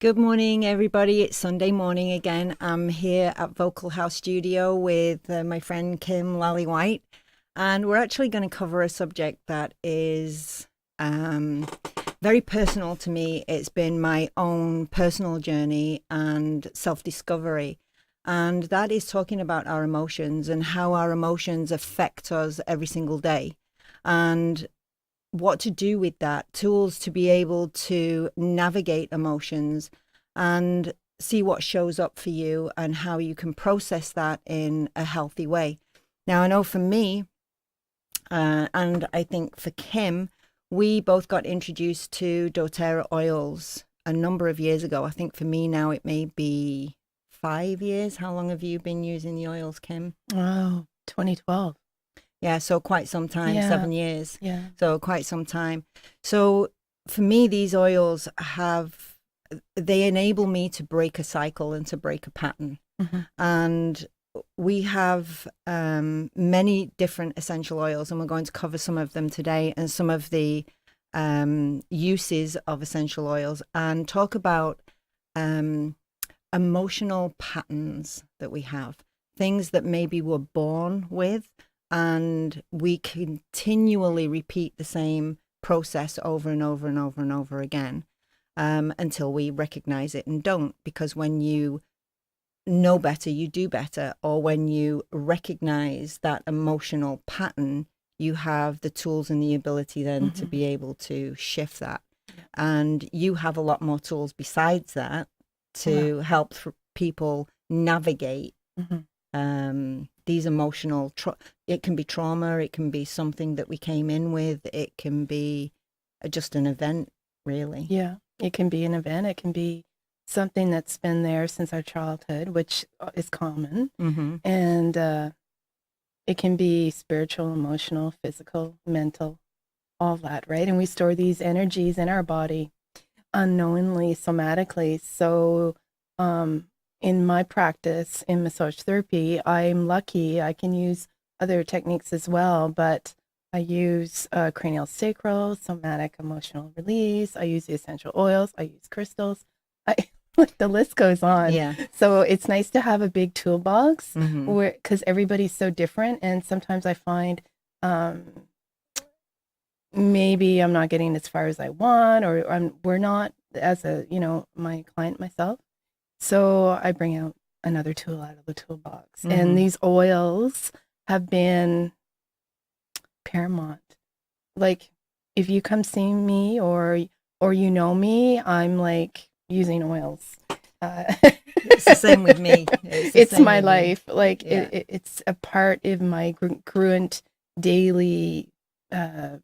Good morning, everybody. It's Sunday morning again. I'm here at Vocal House Studio with my friend Kim Lally-White, and we're actually going to cover a subject that is um, very personal to me. It's been my own personal journey and self-discovery, and that is talking about our emotions and how our emotions affect us every single day. And what to do with that, tools to be able to navigate emotions and see what shows up for you and how you can process that in a healthy way. Now, I know for me, and I think for Kim, we both got introduced to doTERRA oils a number of years ago. I think for me now it may be 5 years. How long have you been using the oils, Kim? Oh, 2012. Yeah, so quite some time, Yeah, 7 years. yeah. So quite some time. So for me, these oils they enable me to break a cycle and to break a pattern. Hmm. And we have many different essential oils, and we're going to cover some of them today and some of the uses of essential oils and talk about um, emotional patterns that we have, things that maybe we're born with, and we continually repeat the same process over and over and over and over again until we recognize it and don't. Because when you know better, you do better, or when you recognize that emotional pattern, you have the tools and the ability then to Hmm. be able to shift that. Yeah. And you have a lot more tools besides that Wow. to help people navigate Hmm. these emotional it can be trauma, it can be something that we came in with, it can be just an event, really. Yeah. It can be an event. It can be something that's been there since our childhood, which is common. Mm-hmm. And it can be spiritual, emotional, physical, mental, all that, right? And we store these energies in our body unknowingly, somatically. So, um, in my practice in massage therapy, I'm lucky I can use other techniques as well, but I use cranial sacral, somatic emotional release. I use the essential oils. I use crystals. I, like the list goes on. Yeah. So it's nice to have a big toolbox Mm-hmm. where, because everybody's so different, and sometimes I find um, maybe I'm not getting as far as I want, or we're not as my client myself. So I bring out another tool out of the toolbox. And Mm-hmm. these oils have been paramount. Like if you come see me or you know me, I'm like using oils. Uh, It's the same with me. It's the it's same my with me. life. Like Yeah. it's a part of my congruent daily uh,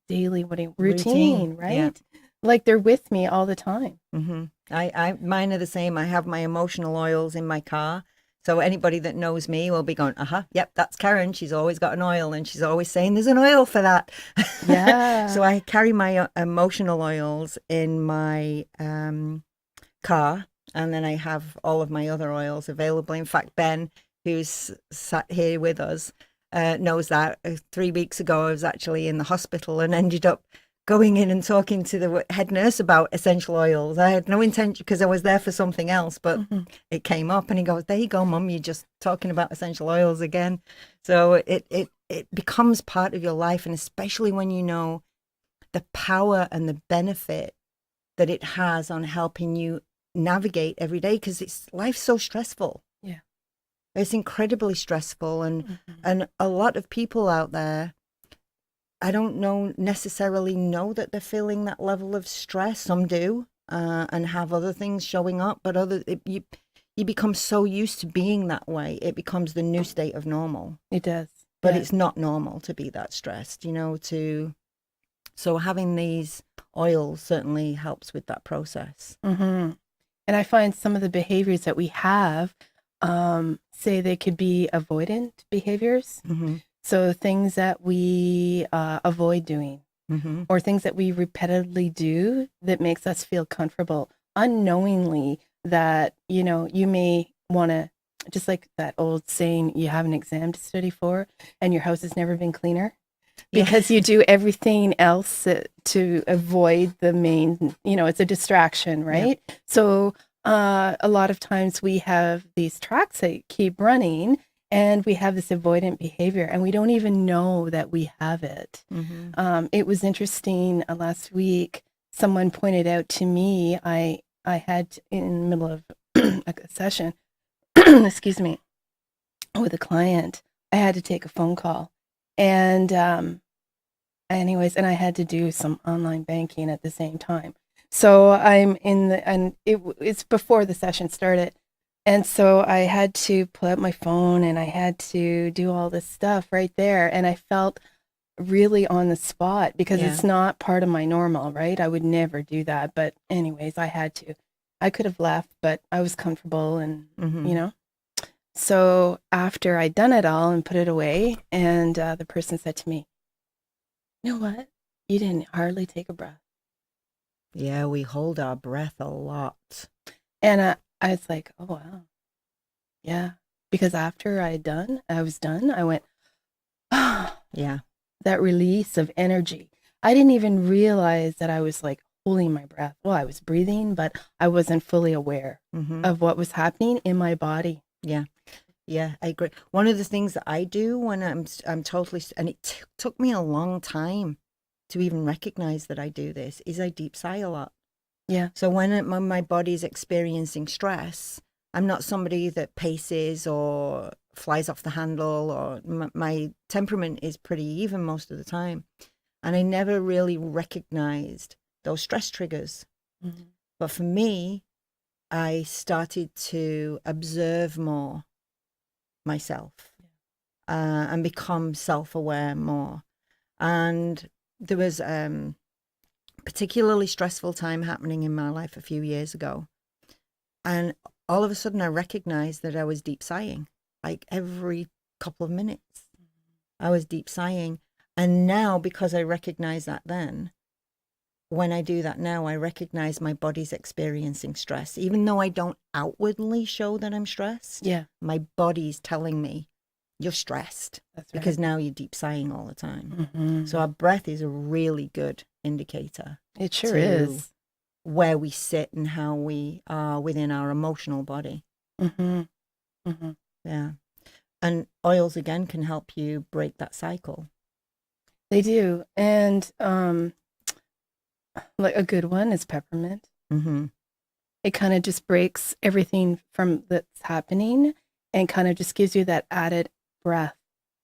Routine. routine, Yeah. right? Like they're with me all the time. Mm-hmm. Mine are the same. I have my emotional oils in my car. So anybody that knows me will be going, uh-huh, yep, that's Karen. She's always got an oil and she's always saying there's an oil for that. So Yeah. I carry my emotional oils in my car, and then I have all of my other oils available. In fact, Ben, who's sat here with us, knows that 3 weeks ago I was actually in the hospital and ended up going in and talking to the head nurse about essential oils. I had no intention because I was there for something else, but Hmm. it came up and he goes, "There you go, Mum, you're just talking about essential oils again." So it becomes part of your life, and especially when you know the power and the benefit that it has on helping you navigate every day, because it's life's so stressful. Yeah. It's incredibly stressful, and Hmm. a lot of people out there, I don't know necessarily know that they're feeling that level of stress. Some do, and have other things showing up, but you become so used to being that way, it becomes the new state of normal. It does. But Yes. it's not normal to be that stressed, to so having these oils certainly helps with that process. Hmm. And I find some of the behaviors that we have, say they could be avoidant behaviors. Mm-hmm. So things that we avoid doing, Mm-hmm. or things that we repetitively do that makes us feel comfortable unknowingly, that you may want to, just like that old saying, you have an exam to study for and your house has never been cleaner. Yeah. because you do everything else to avoid the main, it's a distraction, right? So a lot of times we have these tracks that keep running and we have this avoidant behavior and we don't even know that we have it. It was interesting last week, someone pointed out to me, I had in the middle of a session, excuse me, with a client, I had to take a phone call. And anyways, and I had to do some online banking at the same time. So I'm in the, and it's before the session started. And so I had to pull out my phone and I had to do all this stuff right there. And I felt really on the spot because it's not part of my normal, right? I would never do that. But anyways, I had to. I could have left, but I was comfortable and, So after I'd done it all and put it away, and the person said to me, "You know what? You didn't hardly take a breath." Yeah, we hold our breath a lot. And I was like, "Oh, wow. Yeah." Because after I was done, I went, "Ah." Yeah. That release of energy. I didn't even realize that I was like holding my breath. Well, I was breathing, but I wasn't fully aware of what was happening in my body. Yeah. Yeah, I agree. One of the things that I do when I'm totally, and it took me a long time to even recognize that I do this, is I deep sigh a lot. Yeah. So when my body's experiencing stress, I'm not somebody that paces or flies off the handle, or my temperament is pretty even most of the time. And I never really recognized those stress triggers. But for me, I started to observe more myself and become self-aware more. And there was particularly stressful time happening in my life a few years ago. And all of a sudden I recognized that I was deep sighing, like every couple of minutes. I was deep sighing. And now, because I recognize that then, when I do that now, I recognize my body's experiencing stress. Even though I don't outwardly show that I'm stressed, my body's telling me, you're stressed. That's right. Because now you're deep sighing all the time. So our breath is a really good indicator. It sure is. Where we sit and how we are within our emotional body. Yeah. And oils, again, can help you break that cycle. They do. And like a good one is peppermint. It kind of just breaks everything from that's happening and kind of just gives you that added breath.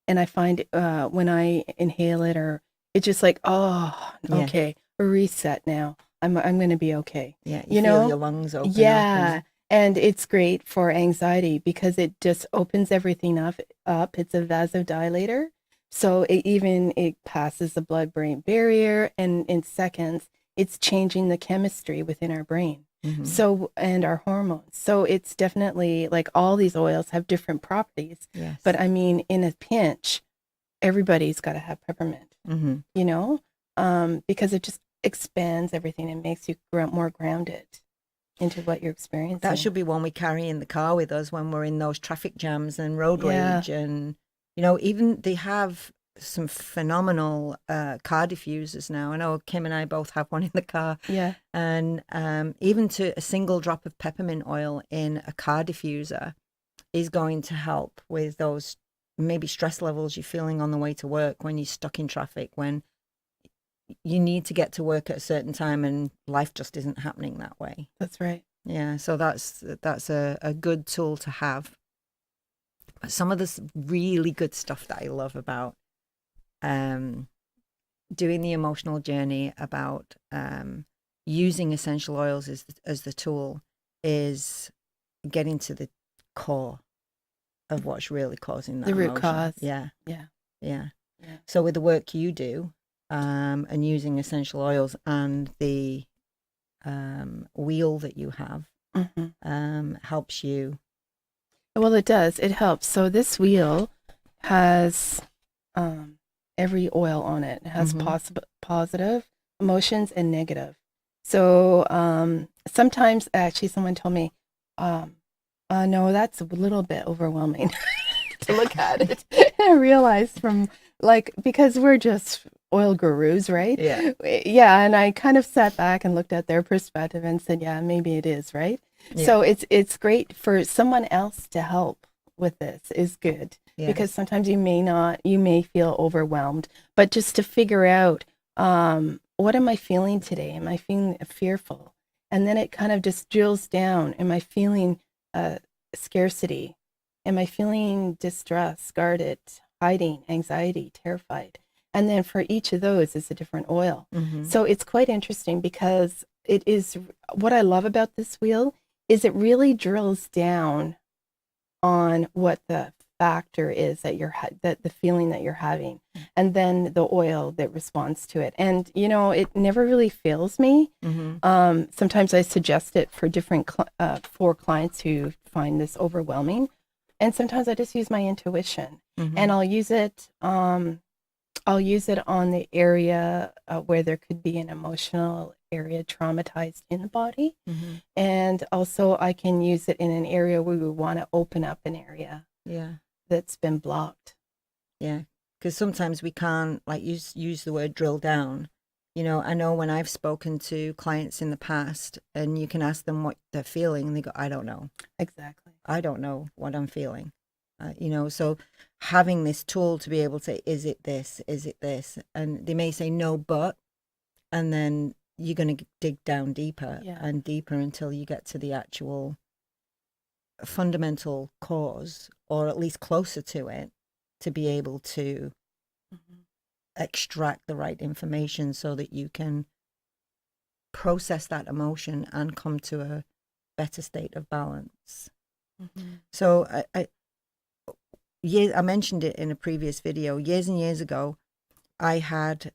And I find when I inhale it, or it's just like, oh, okay, a reset now. I'm going to be okay. Yeah, you feel your lungs open up. And it's great for anxiety because it just opens everything up. It's a vasodilator. So it passes the blood-brain barrier, and in seconds, it's changing the chemistry within our brain. So, and our hormones. So it's definitely like all these oils have different properties. But I mean, in a pinch, everybody's got to have peppermint, because it just expands everything and makes you more grounded into what you're experiencing. That should be one we carry in the car with us when we're in those traffic jams and road rage. And, even they have some phenomenal car diffusers now. I know Kim and I both have one in the car. Yeah. And even to a single drop of peppermint oil in a car diffuser is going to help with those maybe stress levels you're feeling on the way to work, when you're stuck in traffic, when you need to get to work at a certain time and life just isn't happening that way. That's right. Yeah, so that's a good tool to have. But some of this really good stuff that I love about doing the emotional journey, about using essential oils as the tool, is getting to the core of what's really causing that the root emotion. cause. Yeah. So with the work you do, and using essential oils and the wheel that you have, helps you. Well, it does. It helps. So this wheel has every oil on it. It has positive emotions and negative. So sometimes, actually, someone told me, no, that's a little bit overwhelming to look at it. I realized from like, because we're just oil gurus, right? Yeah. Yeah, and I kind of sat back and looked at their perspective and said, yeah, maybe it is, right? Yeah. So it's great for someone else to help with this is good because Yes. sometimes you may feel overwhelmed, but just to figure out what am I feeling today? Am I feeling fearful? And then it kind of just drills down. Am I feeling scarcity? Am I feeling distress, guarded, hiding, anxiety, terrified? And then for each of those is a different oil. Mm-hmm. So it's quite interesting because it is what I love about this wheel is it really drills down on what the factor is that that the feeling that you're having, and then the oil that responds to it. And it never really fails me. Mm-hmm. Sometimes I suggest it for for clients who find this overwhelming, and sometimes I just use my intuition, Mm-hmm. and I'll use it on the area where there could be an emotional area traumatized in the body. Mm-hmm. And also, I can use it in an area where we want to open up an area Yeah. that's been blocked. Yeah. Because sometimes we can't like use the word drill down. I know when I've spoken to clients in the past and you can ask them what they're feeling and they go, I don't know. Exactly. I don't know what I'm feeling. So having this tool to be able to say, is it this? Is it this? And they may say no, but, and then you're going to dig down deeper Yeah. and deeper until you get to the actual fundamental cause, or at least closer to it, to be able to Mm-hmm. extract the right information so that you can process that emotion and come to a better state of balance. Mm-hmm. So I mentioned it in a previous video. Years and years ago, I had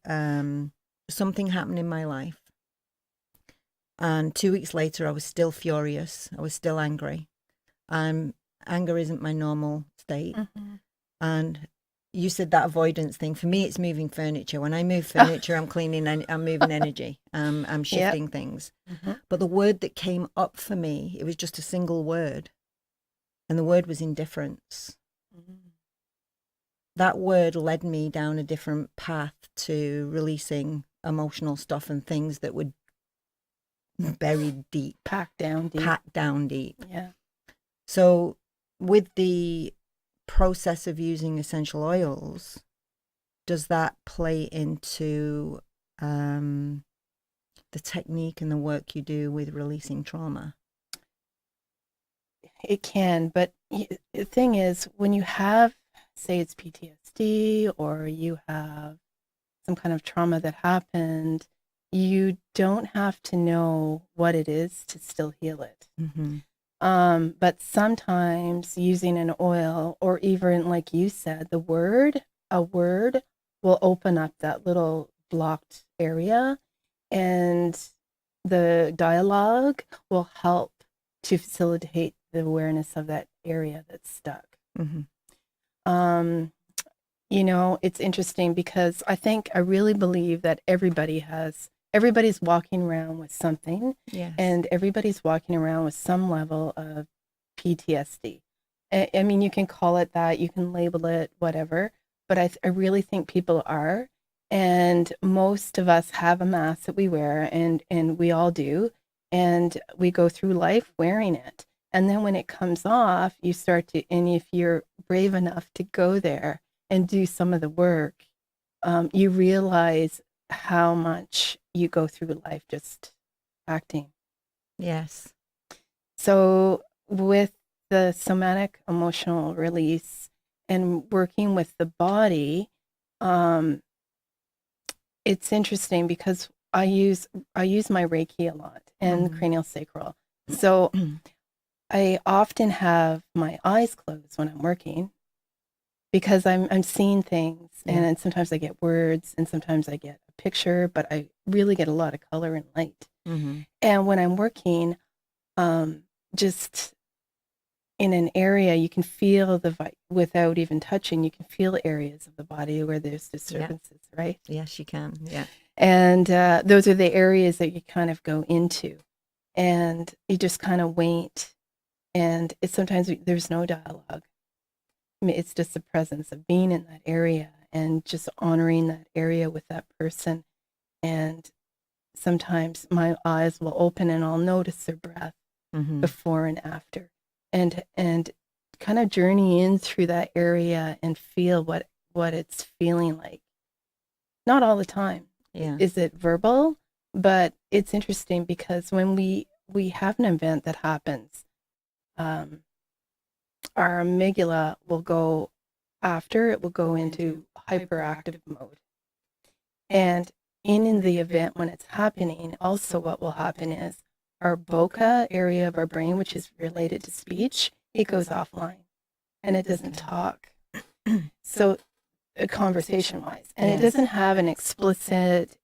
something happen in my life, and 2 weeks later, I was still furious. I was still angry. Anger isn't my normal state, Mm-hmm. and you said that avoidance thing. For me, it's moving furniture. When I move furniture, I'm cleaning and I'm moving energy. I'm Yep. shifting things. Mm-hmm. But the word that came up for me, it was just a single word, and the word was indifference. Mm-hmm. That word led me down a different path to releasing emotional stuff and things that were buried deep, Packed down deep. packed down deep. Yeah. So, with the process of using essential oils, does that play into the technique and the work you do with releasing trauma? It can, but the thing is, when you have, say, it's PTSD or you have some kind of trauma that happened, you don't have to know what it is to still heal it. Mm-hmm. But sometimes using an oil, or even like you said, a word will open up that little blocked area, and the dialogue will help to facilitate the awareness of that area that's stuck. Mm-hmm. Um, it's interesting because I really believe that everybody's walking around with something, Yes. and everybody's walking around with some level of PTSD. I mean, you can call it that, you can label it, whatever, but I really think people are. And most of us have a mask that we wear, and we all do. And we go through life wearing it. And then when it comes off, and if you're brave enough to go there and do some of the work, you realize how much you go through life just acting. Yes. So, with the somatic emotional release and working with the body, um, it's interesting because I use my Reiki a lot and Mm-hmm. cranial sacral. So I often have my eyes closed when I'm working because I'm seeing things, Yeah. and then sometimes I get words and sometimes I get a picture, but I really get a lot of color and light. Mm-hmm. And when I'm working, just in an area, you can feel without even touching, you can feel areas of the body where there's Yeah. disturbances, right? Yes, you can. Yeah. And those are the areas that you kind of go into, and you just kind of wait. And it's sometimes there's no dialogue. I mean, it's just the presence of being in that area and just honoring that area with that person. And sometimes my eyes will open and I'll notice their breath before and after, and kind of journey in through that area and feel what it's feeling like. Not all the time. Yeah. Is it verbal? But it's interesting because when we have an event that happens, our amygdala will go after, it will go into hyperactive mode. And in the event when it's happening, also what will happen is our bokeh area of our brain, which is related to speech, it goes offline and it doesn't talk. So conversation wise, and it doesn't have an explicit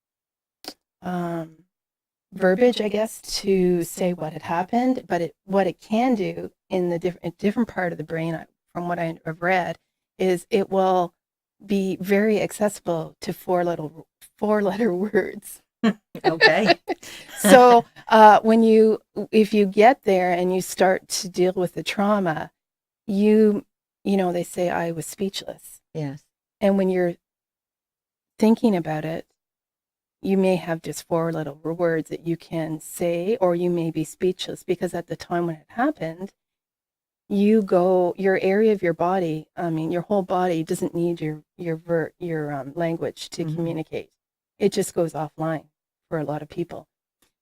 verbiage, I guess, to say what had happened, but what it can do in the different part of the brain, from what I've read, is it will be very accessible to four letter words. Okay. So if you get there and you start to deal with the trauma, you know, they say I was speechless. Yes. And when you're thinking about it, you may have just four little words that you can say, or you may be speechless because at the time when it happened, your area of your body, I mean, your whole body doesn't need your language to communicate. It just goes offline for a lot of people.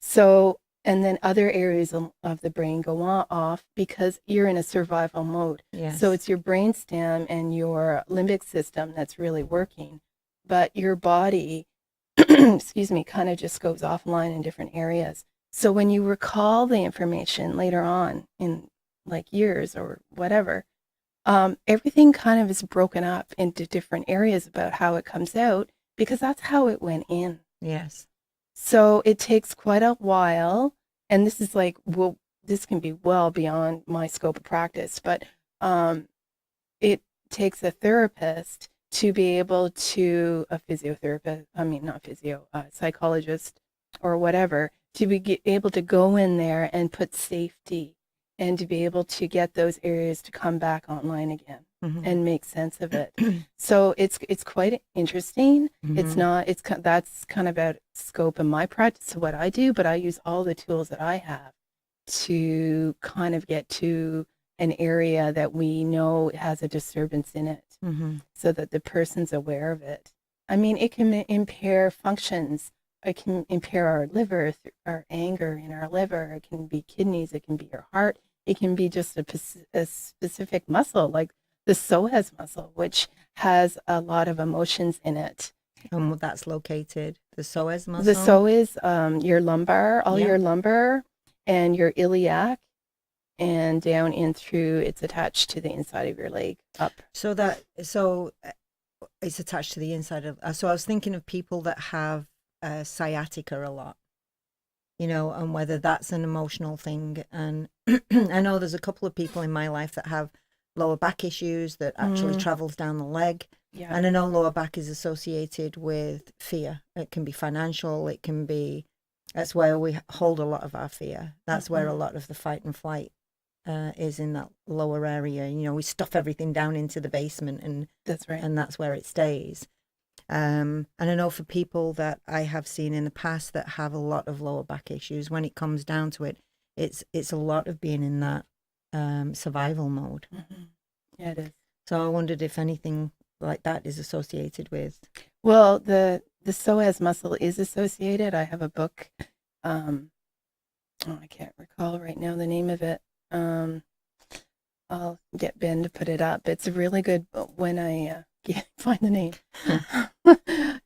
So, and then other areas of the brain go off because you're in a survival mode. Yes. So it's your brainstem and your limbic system that's really working, but your body, excuse me, kind of just goes offline in different areas. So when you recall the information later on in like years or whatever, everything kind of is broken up into different areas about how it comes out because that's how it went in. Yes. So it takes quite a while, and this is like, well, this can be well beyond my scope of practice, but it takes a therapist to be able to, a physiotherapist, I mean, not physio, psychologist or whatever, to be able to go in there and put safety and to be able to get those areas to come back online again and make sense of it. So it's quite interesting. It's not, that's kind of out of scope in my practice of what I do, but I use all the tools that I have to kind of get to an area that we know has a disturbance in it so that the person's aware of it. I mean, it can impair functions. It can impair our liver, our anger in our liver. It can be kidneys. It can be your heart. It can be just a specific muscle, like the psoas muscle, which has a lot of emotions in it. And that's located, the psoas muscle? The psoas, your lumbar, your lumbar and your iliac, and down in through, it's attached to the inside of your leg up. So it's attached to the inside of, so I was thinking of people that have sciatica a lot, you know, and whether that's an emotional thing. And I know there's a couple of people in my life that have lower back issues that actually travels down the leg. Yeah. And I know lower back is associated with fear. It can be financial. It can be, that's where we hold a lot of our fear. That's where a lot of the fight and flight is, in that lower area. You know, we stuff everything down into the basement, and that's right. And that's where it stays. And I know for people that I have seen in the past that have a lot of lower back issues, when it comes down to it, it's a lot of being in that survival mode. Yeah, it is. So I wondered if anything like that is associated with. Well, the psoas muscle is associated. I have a book. I can't recall right now the name of it. I'll get Ben to put it up. It's a really good when I find the name.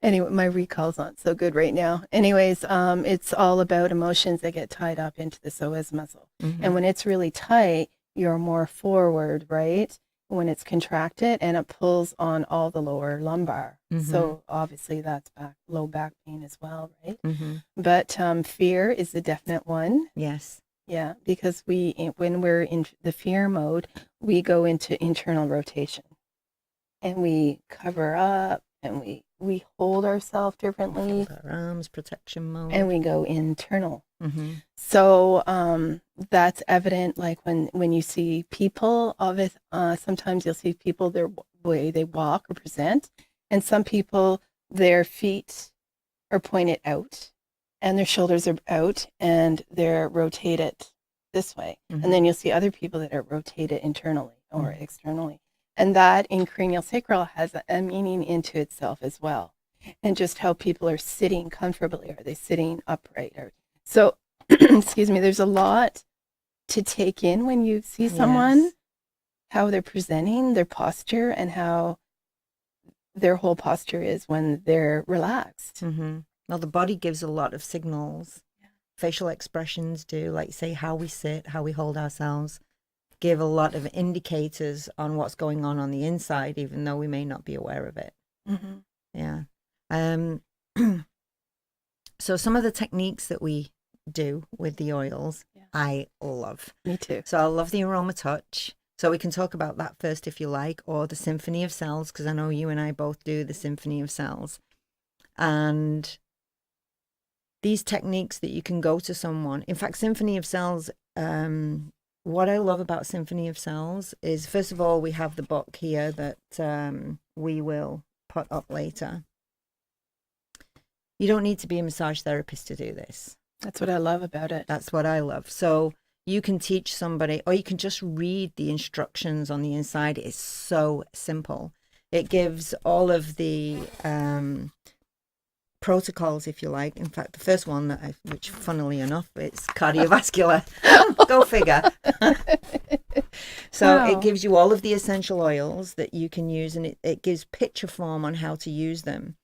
Anyway, my recall's not so good right now. Anyways, it's all about emotions that get tied up into the psoas muscle. And when it's really tight, you're more forward, right? When it's contracted, and it pulls on all the lower lumbar. So obviously that's low back pain as well, right? But fear is a definite one. Yes. Yeah, because when we're in the fear mode, we go into internal rotation, and we cover up, and we hold ourselves differently. Our arms, protection mode. And we go internal. So that's evident, like when you see people of it, sometimes you'll see people, their way they walk or present, And some people, their feet are pointed out and their shoulders are out and they're rotated this way. Mm-hmm. And then you'll see other people that are rotated internally or Mm-hmm. externally. And that in cranial sacral has a meaning into itself as well. And just how people are sitting comfortably. Are they sitting upright? So, excuse me, there's a lot to take in when you see someone, Yes. how they're presenting, their posture, and how their whole posture is when they're relaxed. Mm-hmm. Well, the body gives a lot of signals. Facial expressions do, like say how we sit, how we hold ourselves, give a lot of indicators on what's going on the inside, even though we may not be aware of it. Mm-hmm. Yeah. Um, so some of the techniques that we do with the oils, I love. Me too. So I love the aroma touch. So we can talk about that first if you like, or the symphony of cells, because I know you and I both do the symphony of cells. And these techniques that you can go to someone. In fact, symphony of cells, what I love about symphony of cells is, first of all, we have the book here that we will put up later. You don't need to be a massage therapist to do this. That's what I love about it. That's what I love. So you can teach somebody, or you can just read the instructions on the inside. It's so simple. It gives all of the protocols, if you like. In fact, the first one, which funnily enough, it's cardiovascular. Go figure. So Wow. It gives you all of the essential oils that you can use, and it gives picture form on how to use them.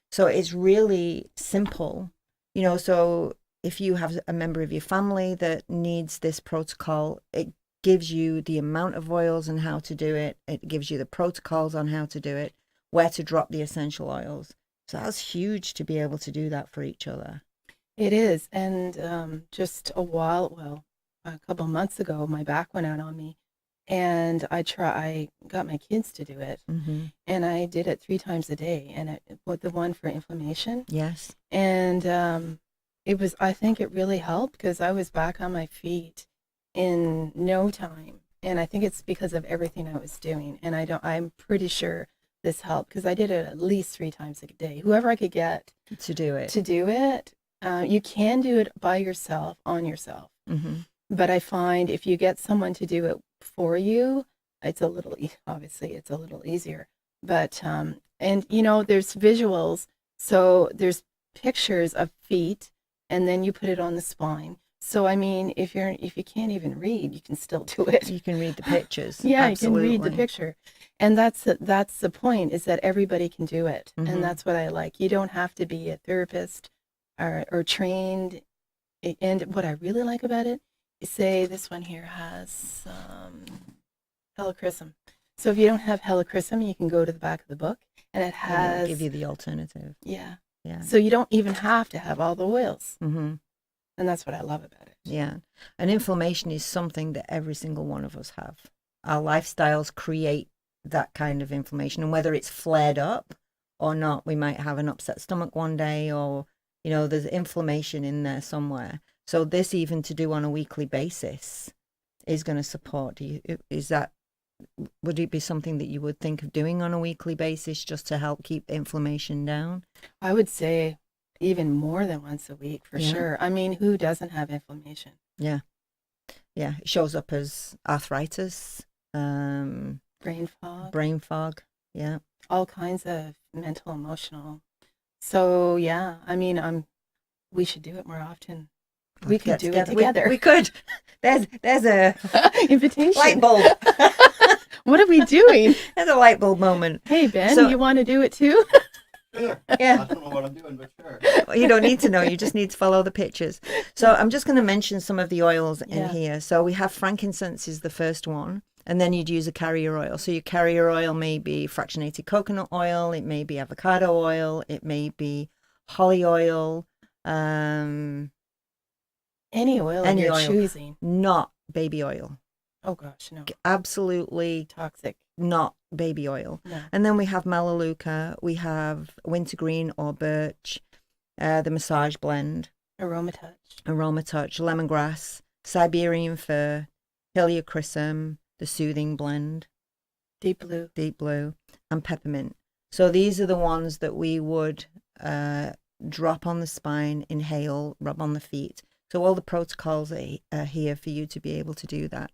So it's really simple, so if you have a member of your family that needs this protocol, it gives you the amount of oils and how to do it. It gives you the protocols on how to do it, where to drop the essential oils. So that's huge to be able to do that for each other. It is. And just a couple of months ago, my back went out on me. And I got my kids to do it. Mm-hmm. And I did it 3 times a day. And with the one for inflammation. Yes. And I think it really helped because I was back on my feet in no time. And I think it's because of everything I was doing. And I'm pretty sure this helped because I did it at least 3 times a day. Whoever I could get to do it. You can do it by yourself, on yourself. Mm-hmm. But I find if you get someone to do it for you, obviously it's a little easier. But and there's visuals, so there's pictures of feet, and then you put it on the spine. So I mean, if you can't even read, you can still do it. You can read the pictures. Yeah, Absolutely. you can read the picture, and that's the point, is that everybody can do it, Mm-hmm. and that's what I like. You don't have to be a therapist or trained. And what I really like about it, say this one here has helichrysum. So if you don't have helichrysum, you can go to the back of the book, and it has... It'll give you the alternative. Yeah. Yeah. So you don't even have to have all the oils. Mm-hmm. And that's what I love about it. Yeah. And inflammation is something that every single one of us have. Our lifestyles create that kind of inflammation. And whether it's flared up or not, we might have an upset stomach one day, or, there's inflammation in there somewhere. So this, even to do on a weekly basis, is going to support you. Would it be something that you would think of doing on a weekly basis just to help keep inflammation down? I would say even more than once a week, for sure. I mean, who doesn't have inflammation? Yeah. Yeah. It shows up as arthritis, brain fog. Yeah. All kinds of mental, emotional. So, yeah, I mean, we should do it more often. We could do it together. We could. There's a invitation. Light bulb. What are we doing? There's a light bulb moment. Hey, Ben, you want to do it too? Yeah. I don't know what I'm doing, but sure. Well, you don't need to know. You just need to follow the pictures. So I'm just going to mention some of the oils in here. So we have frankincense is the first one. And then you'd use a carrier oil. So your carrier oil may be fractionated coconut oil. It may be avocado oil. It may be holly oil. Any oil you're choosing. Not baby oil. Oh, gosh, no. Absolutely toxic. Not baby oil. No. And then we have melaleuca. We have wintergreen or birch, the massage blend. Aroma touch, lemongrass, Siberian fir, heliochrysum, the soothing blend, deep blue, and peppermint. So these are the ones that we would drop on the spine, inhale, rub on the feet. So all the protocols are here for you to be able to do that.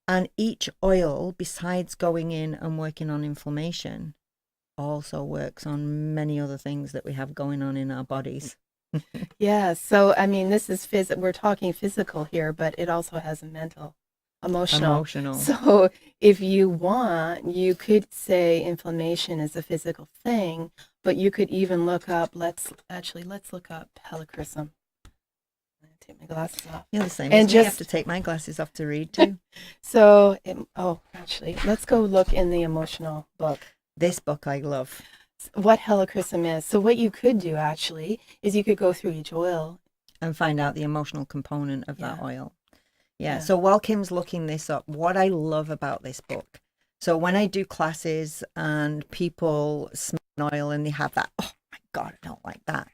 And each oil, besides going in and working on inflammation, also works on many other things that we have going on in our bodies. Yeah. So, I mean, this is we're talking physical here, but it also has a mental, emotional. Emotional. So, if you want, you could say inflammation is a physical thing, but you could even look up, let's look up helichrysum. I'm gonna take my glasses off. You're the same And as me. I have just to take my glasses off to read too. so, actually, let's go look in the emotional book. This book I love. What helichrysum is. So what you could do actually is you could go through each oil And find out the emotional component of that Yeah. oil. Yeah. So while Kim's looking this up, what I love about this book, so when I do classes and people smell an oil and they have that, oh my God, I don't like that.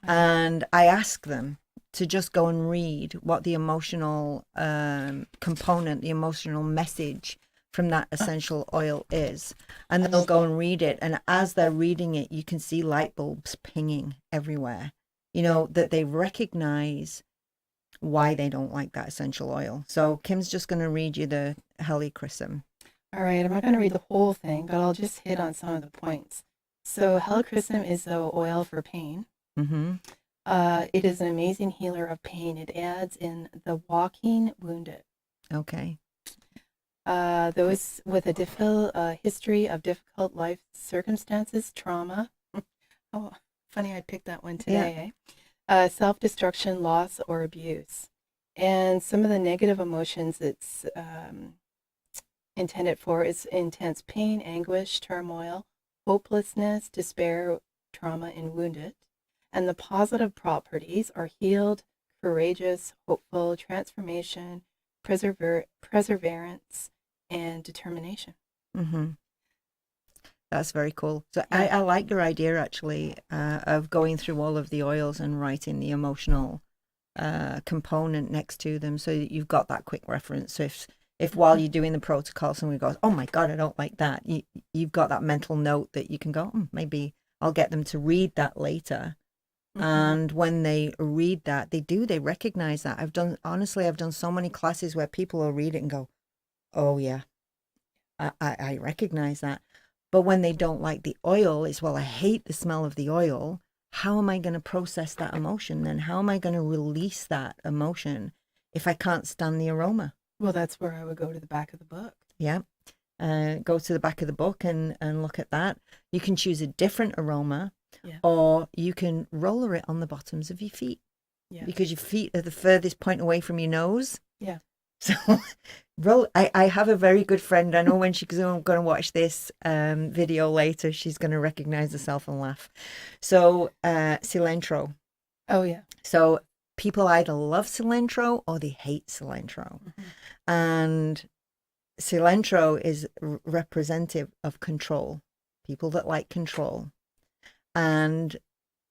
And I ask them to just go and read what the emotional component, the emotional message from that essential oil is. And they'll go and read it. And as they're reading it, you can see light bulbs pinging everywhere, that they recognize why they don't like that essential oil. So Kim's just going to read you the helichrysum. All right, I'm not going to read the whole thing, but I'll just hit on some of the points. So helichrysum is the oil for pain. Mm-hmm. It is an amazing healer of pain. It adds in the walking wounded. Okay. Those with a history of difficult life circumstances, trauma. Oh, funny I picked that one today. Self-destruction, loss, or abuse. And some of the negative emotions it's intended for is intense pain, anguish, turmoil, hopelessness, despair, trauma, and wounded. And the positive properties are healed, courageous, hopeful, transformation, perseverance, and determination. Mm-hmm. That's very cool. So Yeah. I like your idea actually of going through all of the oils and writing the emotional component next to them, so that you've got that quick reference. So if while you're doing the protocol somebody goes, oh my God, I don't like that, you've got that mental note that you can go, maybe I'll get them to read that later. Mm-hmm. And when they read that, they recognize that. I've done so many classes where people will read it and go, oh yeah, I recognize that. But when they don't like the oil, it's, well, I hate the smell of the oil. How am I going to process that emotion then? How am I going to release that emotion if I can't stand the aroma? Well, that's where I would go to the back of the book. Yeah. Go to the back of the book and look at that. You can choose a different aroma, or you can roller it on the bottoms of your feet, because your feet are the furthest point away from your nose. Yeah. So I have a very good friend. I know when she's going to watch this video later, she's going to recognize herself and laugh. So cilantro. Oh, yeah. So people either love cilantro or they hate cilantro. Mm-hmm. And cilantro is representative of control, people that like control. And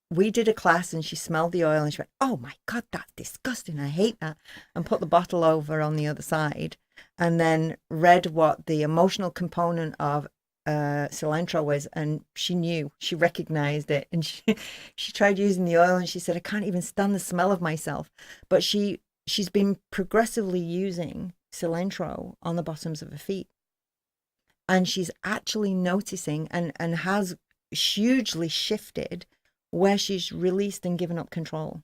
we did a class and she smelled the oil and she went, oh my God, that's disgusting. I hate that. And put the bottle over on the other side and then read what the emotional component of cilantro was. And she recognized it. And she tried using the oil and she said, I can't even stand the smell of myself. But she's been progressively using cilantro on the bottoms of her feet. And she's actually noticing and has hugely shifted where she's released and given up control,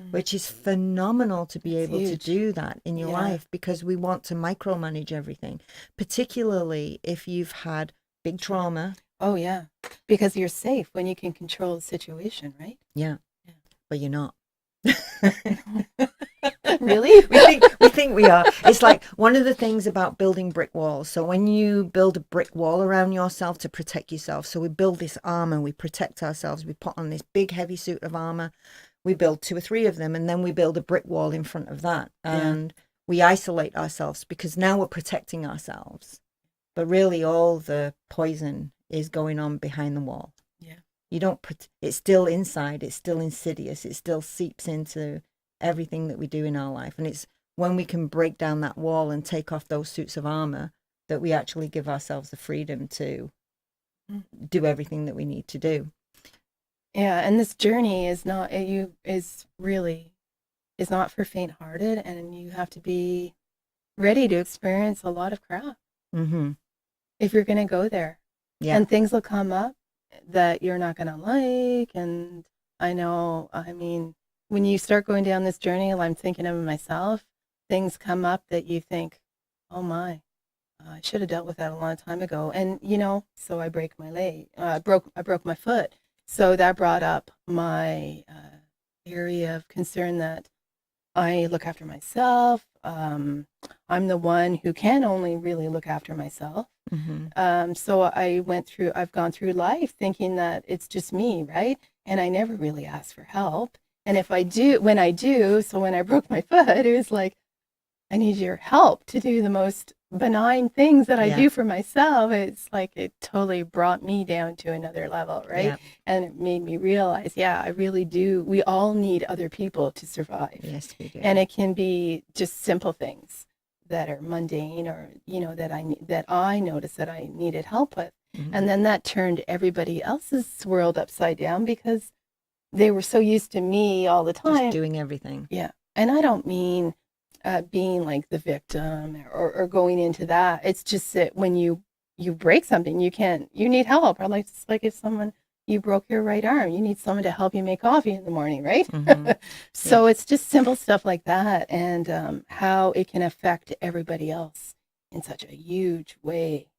which is phenomenal to be able to do that in your life, because we want to micromanage everything, particularly if you've had big trauma. Oh, yeah. Because you're safe when you can control the situation, right? Yeah. But you're not. Really? we think we are. It's like one of the things about building brick walls. So when you build a brick wall around yourself to protect yourself, so we build this armor, we protect ourselves, we put on this big heavy suit of armor, we build 2 or 3 of them, and then we build a brick wall in front of that, and we isolate ourselves because now we're protecting ourselves. But really all the poison is going on behind the wall. You don't, it's still inside, it's still insidious, it still seeps into everything that we do in our life. And it's when we can break down that wall and take off those suits of armor that we actually give ourselves the freedom to do everything that we need to do. Yeah, and this journey is not is not for faint-hearted, and you have to be ready to experience a lot of crap Mm-hmm. if you're going to go there. Yeah. And things will come up that you're not going to like. And I know, I mean, when you start going down this journey, I'm thinking of myself, things come up that you think, oh my, I should have dealt with that a long time ago. And, so I break my leg, I broke my foot. So that brought up my area of concern that I look after myself. I'm the one who can only really look after myself. Mm-hmm. So I've gone through life thinking that it's just me, right? And I never really asked for help. And if I do, when I broke my foot, it was like, I need your help to do the most benign things that I Yeah. do for myself. It's like it totally brought me down to another level, right? Yeah. And it made me realize, yeah, I really do. We all need other people to survive. Yes, we do. And it can be just simple things that are mundane or, that I noticed that I needed help with. Mm-hmm. And then that turned everybody else's world upside down because they were so used to me all the time. Just doing everything. Yeah. And I don't mean being like the victim or going into that. It's just that when you break something, you need help. Or like, it's like if you broke your right arm, you need someone to help you make coffee in the morning, right? Mm-hmm. So it's just simple stuff like that, and how it can affect everybody else in such a huge way.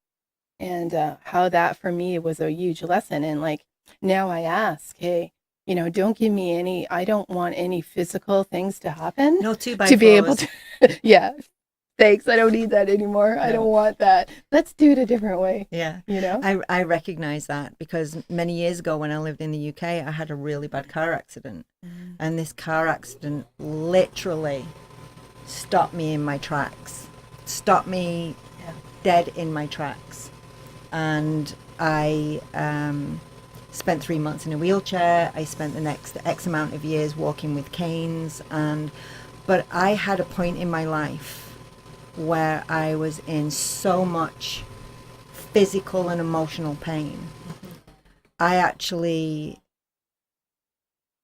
And how that for me was a huge lesson. And like now I ask, hey, don't give me I don't want any physical things to happen. No 2x4s. To be able to, yeah, thanks. I don't need that anymore. I don't want that. Let's do it a different way. Yeah. You know? I recognize that because many years ago when I lived in the UK, I had a really bad car accident. And this car accident literally stopped me in my tracks, stopped me dead in my tracks. And I spent 3 months in a wheelchair. I spent the next X amount of years walking with canes. But I had a point in my life where I was in so much physical and emotional pain. I actually,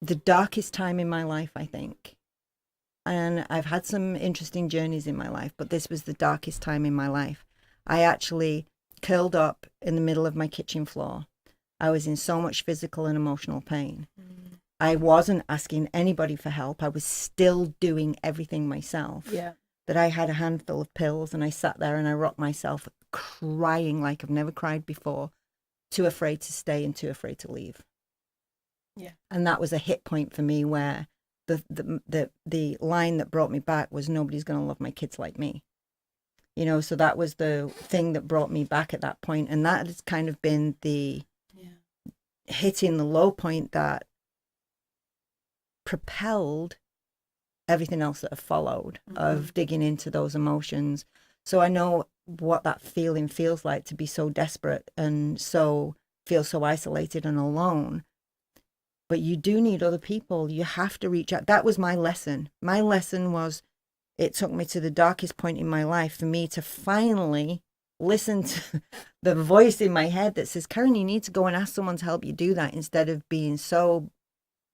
the darkest time in my life, I think, and I've had some interesting journeys in my life, but this was the darkest time in my life. I actually curled up in the middle of my kitchen floor. I was in so much physical and emotional pain. I wasn't asking anybody for help. I was still doing everything myself. Yeah. That I had a handful of pills and I sat there and I rocked myself crying like I've never cried before, too afraid to stay and too afraid to leave. Yeah. And that was a hit point for me where the line that brought me back was nobody's going to love my kids like me. So that was the thing that brought me back at that point. And that has kind of been the hitting the low point that propelled everything else that have followed, of digging into those emotions. So I know what that feeling feels like, to be so desperate and feel so isolated and alone. But you do need other people. You have to reach out. That was my lesson. My lesson was, it took me to the darkest point in my life for me to finally listen to the voice in my head that says, Karen, you need to go and ask someone to help you do that, instead of being so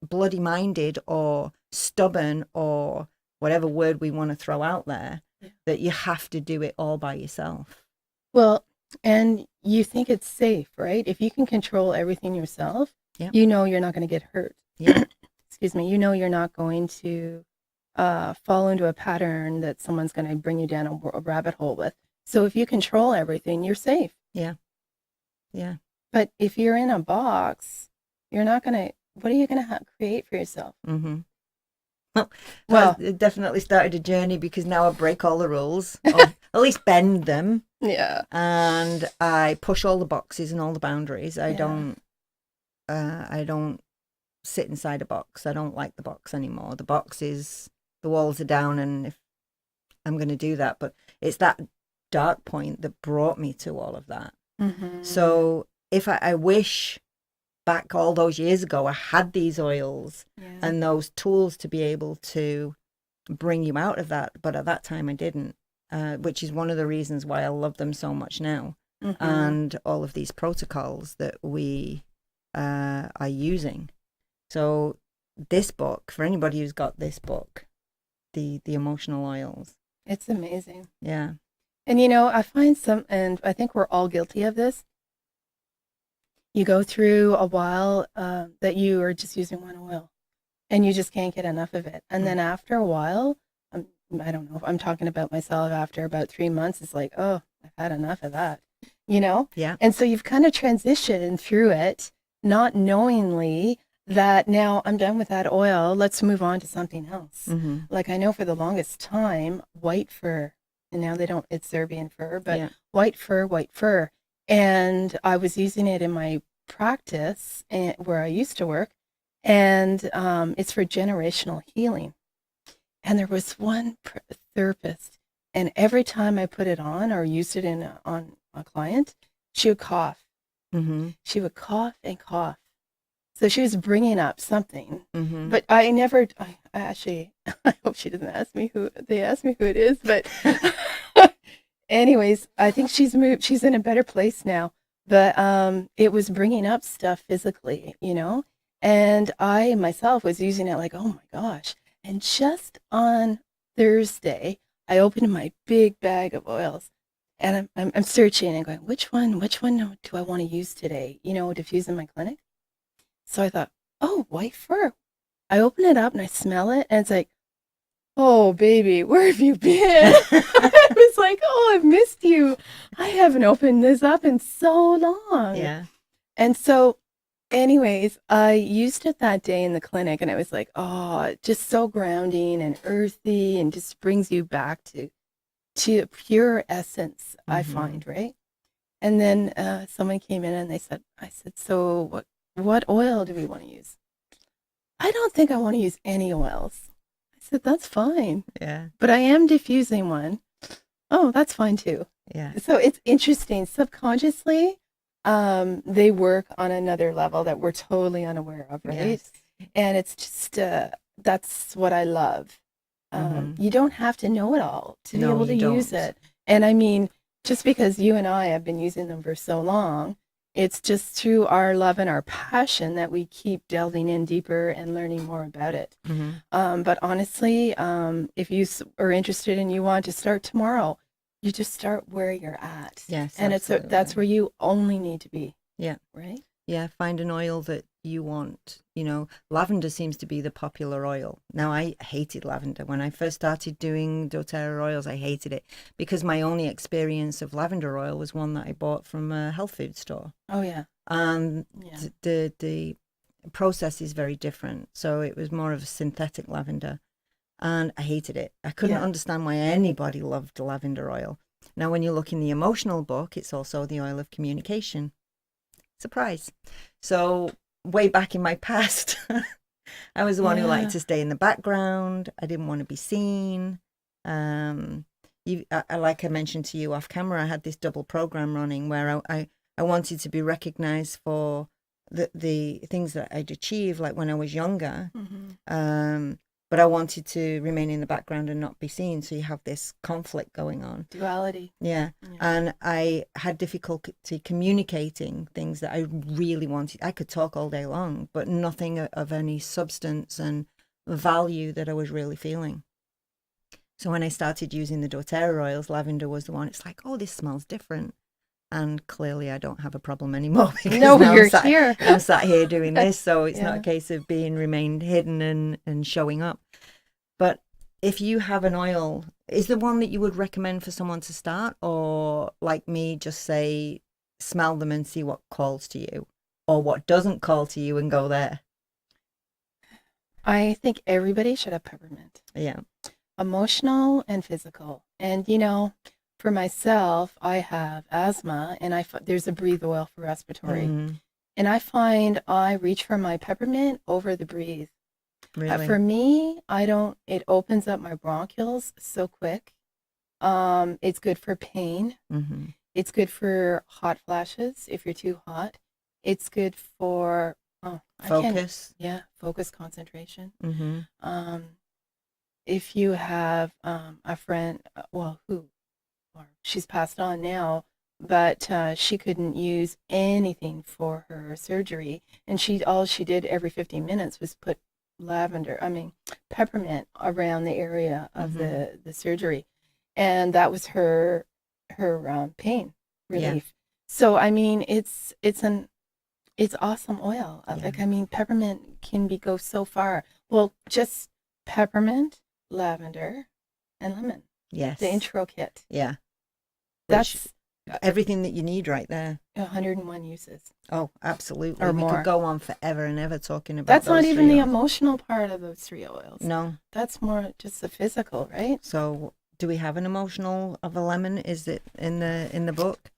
bloody minded or stubborn or whatever word we want to throw out there, that you have to do it all by yourself. Well, and you think it's safe, right? If you can control everything yourself, Yep. you're not going to get hurt. Yeah. Excuse me. You're not going to fall into a pattern that someone's going to bring you down a rabbit hole with. So if you control everything, you're safe. Yeah. But if you're in a box, you're not going to, what are you going to create for yourself? Mm-hmm. Well, it definitely started a journey, because now I break all the rules, or at least bend them. Yeah. And I push all the boxes and all the boundaries. I don't sit inside a box. I don't like the box anymore. The box is, the walls are down, and if I'm going to do that, but it's that dark point that brought me to all of that. Mm-hmm. So if I wish back all those years ago, I had these oils and those tools to be able to bring you out of that. But at that time I didn't, which is one of the reasons why I love them so much now. and all of these protocols that we are using. So this book, for anybody who's got this book, the emotional oils. It's amazing. Yeah. And I find and I think we're all guilty of this. You go through a while that you are just using one oil and you just can't get enough of it. And then after a while, I don't know if I'm talking about myself, after about 3 months, it's like, oh, I've had enough of that, Yeah. And so you've kind of transitioned through it, not knowingly that now I'm done with that oil. Let's move on to something else. Like I know for the longest time, white fur, and now they don't, it's Serbian fur, but white fur. And I was using it in my practice where I used to work. And it's for generational healing. And there was one therapist, and every time I put it on or used it on a client, she would cough. She would cough and cough. So she was bringing up something, but I actually, I hope she doesn't ask me who it is, but anyways, I think she's moved, she's in a better place now, but it was bringing up stuff physically, and I myself was using it like, oh my gosh. And just on Thursday, I opened my big bag of oils, and I'm searching and going, which one do I want to use today, diffuse in my clinic? So I thought, oh, white fur. I open it up and I smell it, and it's like, oh, baby, where have you been? I was like, oh, I've missed you. I haven't opened this up in so long. Yeah. And so, anyways, I used it that day in the clinic, and it was like, oh, just so grounding and earthy, and just brings you back to pure essence, I find, right? And then someone came in and I said, so what oil do we want to use? I don't think I want to use any oils. I said, that's fine. Yeah. But I am diffusing one. Oh, that's fine too. Yeah. So it's interesting. Subconsciously, they work on another level that we're totally unaware of, right? Yes. And it's just, that's what I love. You don't have to know it all to be able to use it. And I mean, just because you and I have been using them for so long, it's just through our love and our passion that we keep delving in deeper and learning more about it. But honestly, if you are interested and you want to start tomorrow, you just start where you're at. Yes. And that's where you only need to be. Yeah. Right? Yeah. Find an oil that you want. Lavender seems to be the popular oil. Now, I hated lavender. When I first started doing doTERRA oils, I hated it because my only experience of lavender oil was one that I bought from a health food store. Oh, yeah. And the process is very different. So it was more of a synthetic lavender. And I hated it. I couldn't understand why anybody loved lavender oil. Now, when you look in the emotional book, it's also the oil of communication. Surprise. So way back in my past, I was the one who liked to stay in the background. I didn't want to be seen. Like I mentioned to you off camera, I had this double program running where I wanted to be recognized for the things that I'd achieved, like when I was younger. But I wanted to remain in the background and not be seen. So you have this conflict going on. Duality. Yeah. And I had difficulty communicating things that I really wanted. I could talk all day long, but nothing of any substance and value that I was really feeling. So when I started using the doTERRA oils, lavender was the one. It's like, oh, this smells different. And clearly I don't have a problem anymore because no, now you're here. I'm sat here doing this. So it's not a case of being remained hidden and showing up. But if you have an oil, is there one that you would recommend for someone to start? Or like me, just say, smell them and see what calls to you or what doesn't call to you and go there? I think everybody should have peppermint. Yeah. Emotional and physical. And, for myself, I have asthma, and there's a breathe oil for respiratory. And I find I reach for my peppermint over the breathe. Really? For me, it opens up my bronchioles so quick. It's good for pain. It's good for hot flashes if you're too hot. It's good for focus. Focus, concentration. If you have a friend, she's passed on now, but she couldn't use anything for her surgery. And all she did every 15 minutes was put peppermint around the area of the surgery. And that was her pain Yeah. relief. So, I mean, it's awesome oil. Yeah. Like, I mean, peppermint can go so far. Well, just peppermint, lavender, and lemon. Yes. The intro kit. Yeah. That's everything that you need right there. 101 uses. Oh, absolutely. Or we more. could go on forever and ever talking about That's those not even the three oils. emotional part of those 3 oils. No. That's more just the physical, right? So, do we have an emotional of a lemon? Is it in the book?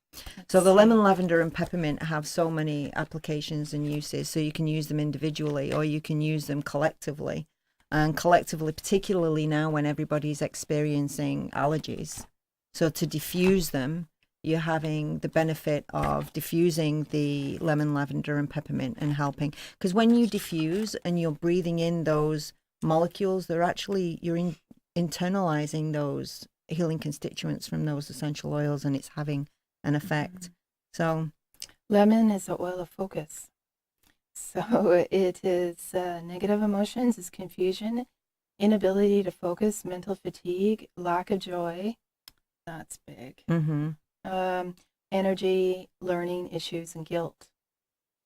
So the lemon, lavender, and peppermint have so many applications and uses. So you can use them individually, or you can use them collectively. And collectively, particularly now when everybody's experiencing allergies. So to diffuse them, you're having the benefit of diffusing the lemon, lavender, and peppermint and helping. Because when you diffuse and you're breathing in those molecules, you're internalizing those healing constituents from those essential oils, and it's having an effect. So lemon is the oil of focus. So it is negative emotions, is confusion, inability to focus, mental fatigue, lack of joy. That's big. Energy, learning issues, and guilt.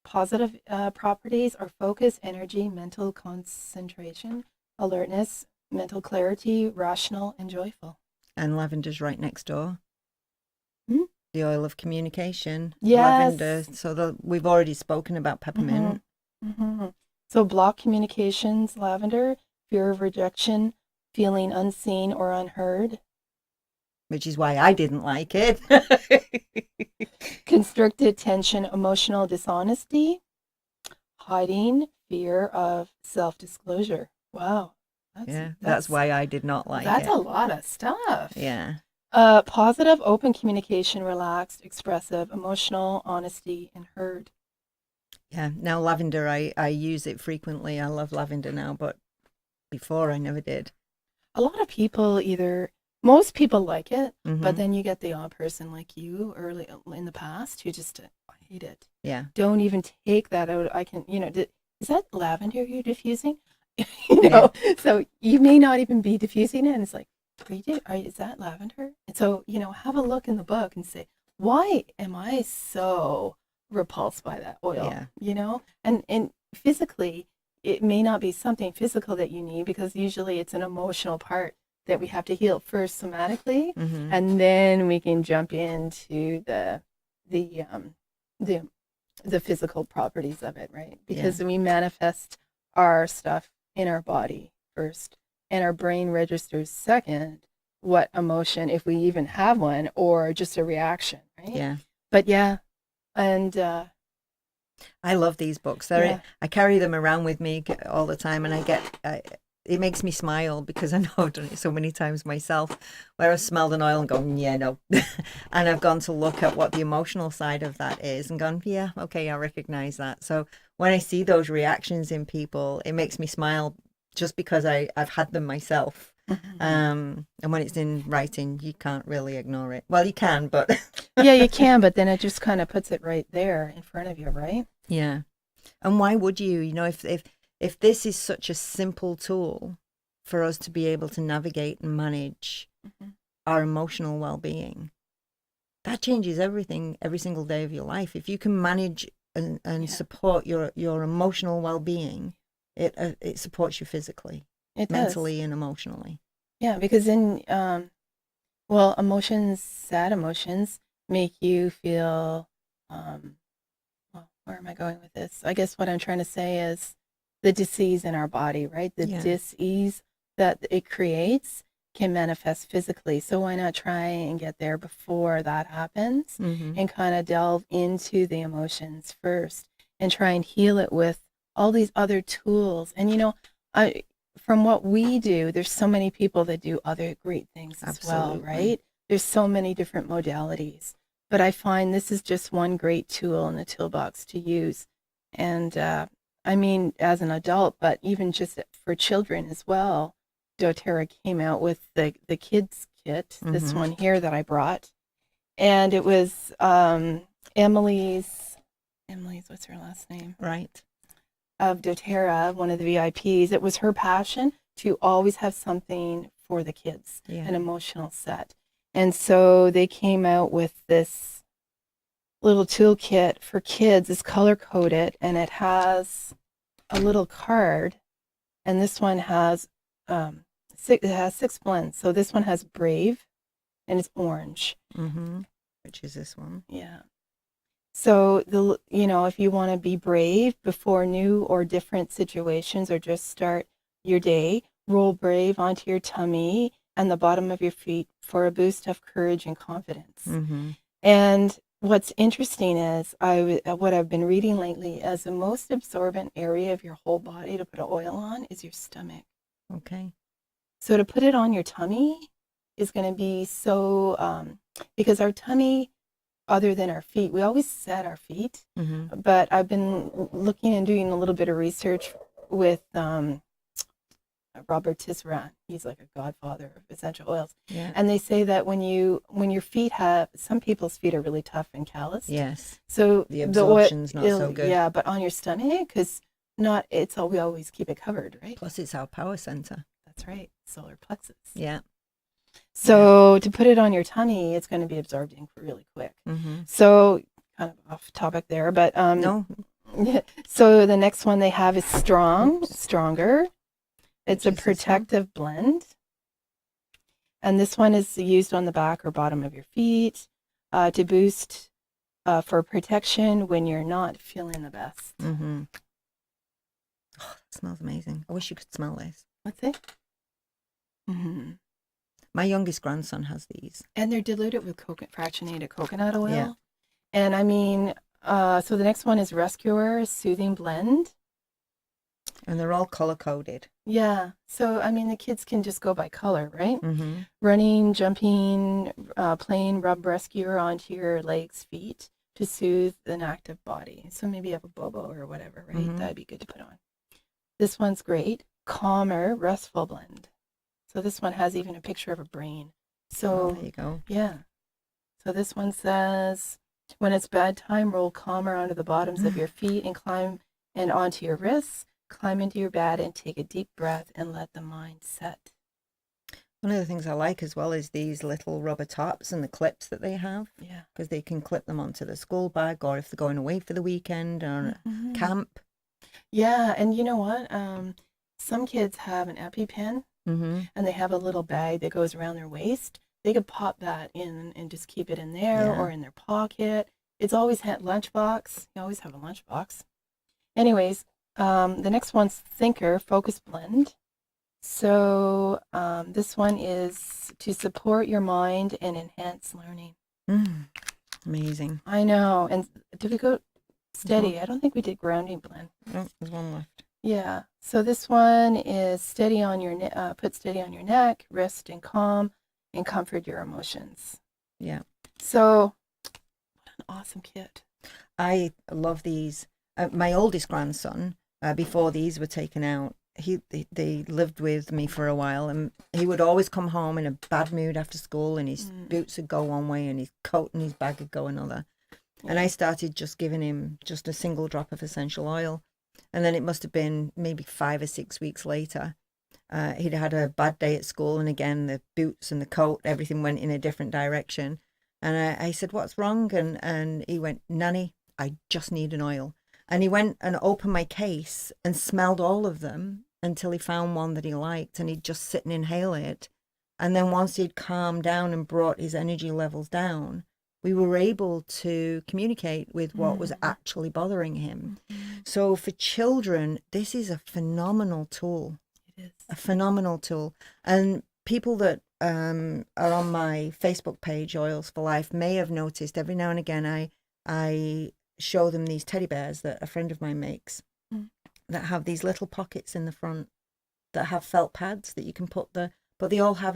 Positive properties are focus, energy, mental concentration, alertness, mental clarity, rational, and joyful. And lavender's right next door. The oil of communication. Yes. Lavender. So we've already spoken about peppermint. So block communications, lavender, fear of rejection, feeling unseen or unheard. Which is why I didn't like it. Constricted tension, emotional dishonesty, hiding, fear of self-disclosure. Wow. That's why I did not like it. That's a lot of stuff. Yeah. Positive, open communication, relaxed, expressive, emotional, honesty, and heard. Yeah. Now lavender, I use it frequently. I love lavender now, but before I never did. A lot of people most people like it, but then you get the odd person like you early in the past who just hate it. Yeah. Don't even take that out. Is that lavender you're diffusing? Yeah. So you may not even be diffusing it. And it's like, is that lavender? And so, have a look in the book and say, why am I so repulsed by that oil? Yeah. And physically, it may not be something physical that you need, because usually it's an emotional part that we have to heal first somatically, and then we can jump into the physical properties of it, right? Because we manifest our stuff in our body first, and our brain registers second what emotion, if we even have one, or just a reaction, right? Yeah. But and I love these books. I carry them around with me all the time, and it makes me smile because I know I've done it so many times myself, where I've smelled an oil and gone, yeah, no. And I've gone to look at what the emotional side of that is and gone, yeah, okay, I recognize that. So when I see those reactions in people, it makes me smile just because I've had them myself. And when it's in writing, you can't really ignore it. Well, you can, but yeah, you can, but then it just kind of puts it right there in front of you, right? Yeah. And why would you? If this is such a simple tool for us to be able to navigate and manage our emotional well-being, that changes everything every single day of your life. If you can manage and support your emotional well-being, it supports you physically, mentally, and emotionally. Yeah, because then, sad emotions make you feel, where am I going with this? I guess what I'm trying to say is the dis-ease in our body, right? The dis-ease that it creates can manifest physically. So why not try and get there before that happens, and kind of delve into the emotions first and try and heal it with all these other tools. And, from what we do, there's so many people that do other great things as well, right? There's so many different modalities. But I find this is just one great tool in the toolbox to use. And I mean, as an adult, but even just for children as well, doTERRA came out with the kids kit, this one here that I brought. And it was Emily's, what's her last name? Right. Of doTERRA, one of the VIPs. It was her passion to always have something for the kids, Yeah. an emotional set. And so they came out with this little toolkit for kids. It's color coded, and it has a little card. And this one has it has 6 blends. So this one has Brave, and it's orange. Mm-hmm. Which is this one. Yeah. So if you want to be brave before new or different situations, or just start your day, roll Brave onto your tummy and the bottom of your feet for a boost of courage and confidence. Mm-hmm. And what's interesting is what I've been reading lately as the most absorbent area of your whole body to put an oil on is your stomach. Okay. So to put it on your tummy is going to be so because our tummy, other than our feet, we always set our feet. Mm-hmm. But I've been looking and doing a little bit of research with Robert Tisserand. He's like a godfather of essential oils. Yeah. And they say that when your feet have, some people's feet are really tough and calloused. Yes. So The absorption's not so good. Yeah, but on your stomach, because we always keep it covered, right? Plus, it's our power center. That's right, solar plexus. Yeah. So to put it on your tummy, it's going to be absorbed in really quick. Mm-hmm. So kind of off topic there, but No. So the next one they have is stronger. It's a protective blend, and this one is used on the back or bottom of your feet to boost for protection when you're not feeling the best. Mm-hmm. Oh, that smells amazing. I wish you could smell this. What's it? Mm-hmm. My youngest grandson has these. And they're diluted with fractionated coconut oil. Yeah. And I mean, so the next one is Rescuer Soothing Blend. And they're all color-coded. Yeah. So, I mean, the kids can just go by color, right? Mm-hmm. Running, jumping, playing, rub Rescuer onto your legs, feet to soothe an active body. So maybe you have a bobo or whatever, right? Mm-hmm. That'd be good to put on. This one's great. Calmer, Restful Blend. So this one has even a picture of a brain. So there you go. Yeah. So this one says, when it's bedtime, roll calmer onto the bottoms of your feet and climb and onto your wrists. Climb into your bed and take a deep breath and let the mind set. One of the things I like as well is these little rubber tops and the clips that they have. Yeah. Because they can clip them onto the school bag, or if they're going away for the weekend or camp. Yeah. And you know what? Some kids have an EpiPen, and they have a little bag that goes around their waist. They could pop that in and just keep it in there or in their pocket. It's always had lunchbox. You always have a lunchbox. Anyways, the next one's Thinker Focus Blend. So this one is to support your mind and enhance learning. Amazing. I know. And did we go steady? I don't think we did grounding blend. Oh, there's one left. Yeah. So this one is steady on your put steady on your neck, wrist, and calm, and comfort your emotions. Yeah. So what an awesome kit. I love these. My oldest grandson, before these were taken out, they lived with me for a while, and he would always come home in a bad mood after school, and his boots would go one way and his coat and his bag would go another. And I started just giving him just a single drop of essential oil. And then it must have been maybe 5 or 6 weeks later. He'd had a bad day at school, and again, the boots and the coat, everything went in a different direction. And I said, "What's wrong?" And he went, "Nanny, I just need an oil." And he went and opened my case and smelled all of them until he found one that he liked, and he'd just sit and inhale it. And then once he'd calmed down and brought his energy levels down, we were able to communicate with what was actually bothering him. So for children, this is a phenomenal tool. It is. A phenomenal tool. And people that are on my Facebook page, Oils for Life, may have noticed every now and again I show them these teddy bears that a friend of mine makes that have these little pockets in the front that have felt pads that you can put but they all have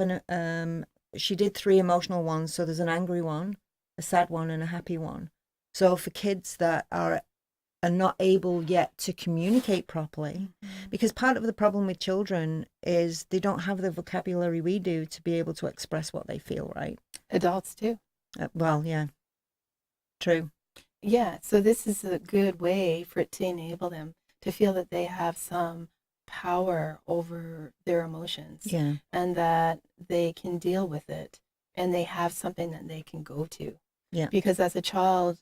she did 3 emotional ones. So there's an angry one, a sad one, and a happy one. So for kids that are not able yet to communicate properly, because part of the problem with children is they don't have the vocabulary we do to be able to express what they feel, right? Adults too. Well, yeah, true. Yeah, so this is a good way for it to enable them to feel that they have some power over their emotions Yeah, and that they can deal with it and they have something that they can go to. yeah, Because as a child,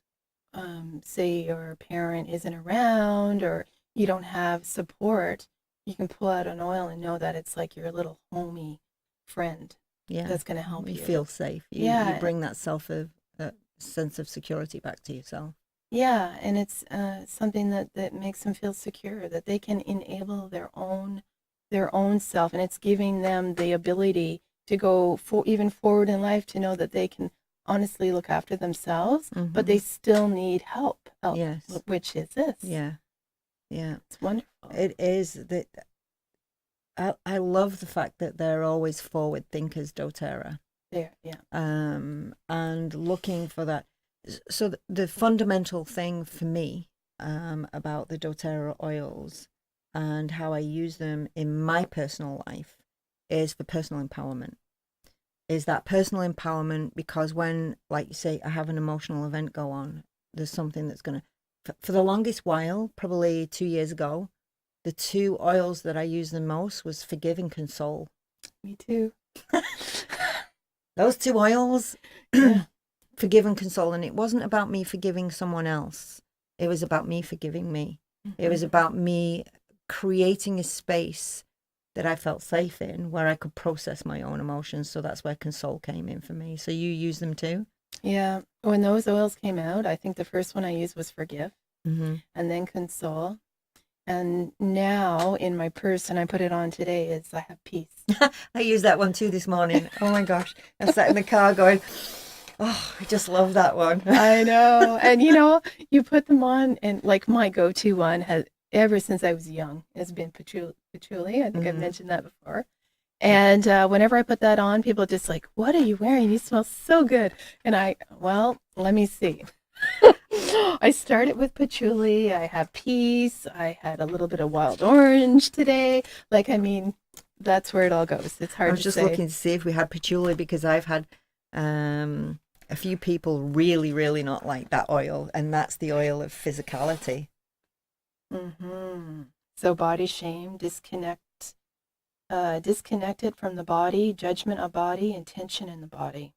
say your parent isn't around or you don't have support, you can pull out an oil and know that it's like your little homey friend yeah. that's going to help You you. feel safe. You Yeah, bring that sense of security back to yourself. yeah, and it's something that makes them feel secure, that they can enable their own self, and it's giving them the ability to go even forward in life to know that they can honestly look after themselves, but they still need help. Yes. Which is this? Yeah, yeah. It's wonderful. It is that I love the fact that they're always forward thinkers, doTERRA. There, yeah. And looking for that. So the fundamental thing for me about the doTERRA oils and how I use them in my personal life is for personal empowerment. Is that personal empowerment because when, like you say, I have an emotional event go on, there's something that's going to, for the longest while, probably 2 years ago, the two oils that I used the most was Forgive and Console. Me too. Those two oils, Yeah. Forgive and Console. And it wasn't about me forgiving someone else. It was about me forgiving me. It was about me creating a space that I felt safe in where I could process my own emotions. So that's where Console came in for me. So you use them too? Yeah. When those oils came out, I think the first one I used was Forgive Mm-hmm. and then Console. And now in my purse, and I put it on today, is I have peace. I used that one too this morning. Oh my gosh. I sat in the car going, oh, I just love that one. I know. And you put them on, and like my go-to one has ever since I was young has been patchouli. I think I've mentioned that before. And whenever I put that on, people are just like, "What are you wearing? You smell so good." And well, let me see. I started with patchouli. I have peace. I had a little bit of wild orange today. Like, I mean, that's where it all goes. It's hard I was to just say. looking to see if we had patchouli because I've had a few people really, really not like that oil, and that's the oil of physicality. So body shame, disconnected from the body, judgment of body, intention in the body.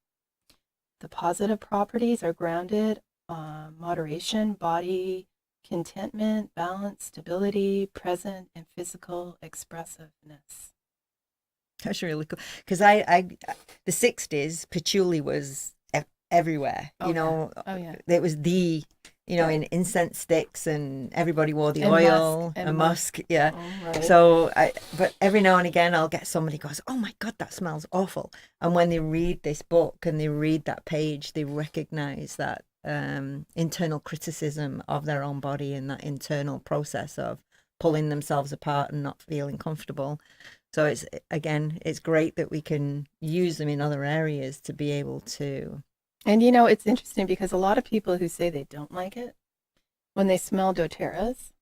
The positive properties are grounded, moderation, body contentment, balance, stability, present, and physical expressiveness. That's really cool because the 60s patchouli was everywhere. Oh, yeah. It was in incense sticks, and everybody wore the And oil musk, and musk. Yeah. Oh, right. So but every now and again I'll get somebody goes, oh my God, that smells awful. And when they read this book and they read that page, they recognize that internal criticism of their own body and that internal process of pulling themselves apart and not feeling comfortable. So it's great that we can use them in other areas to be able to. And it's interesting because a lot of people who say they don't like it, when they smell doTERRA's,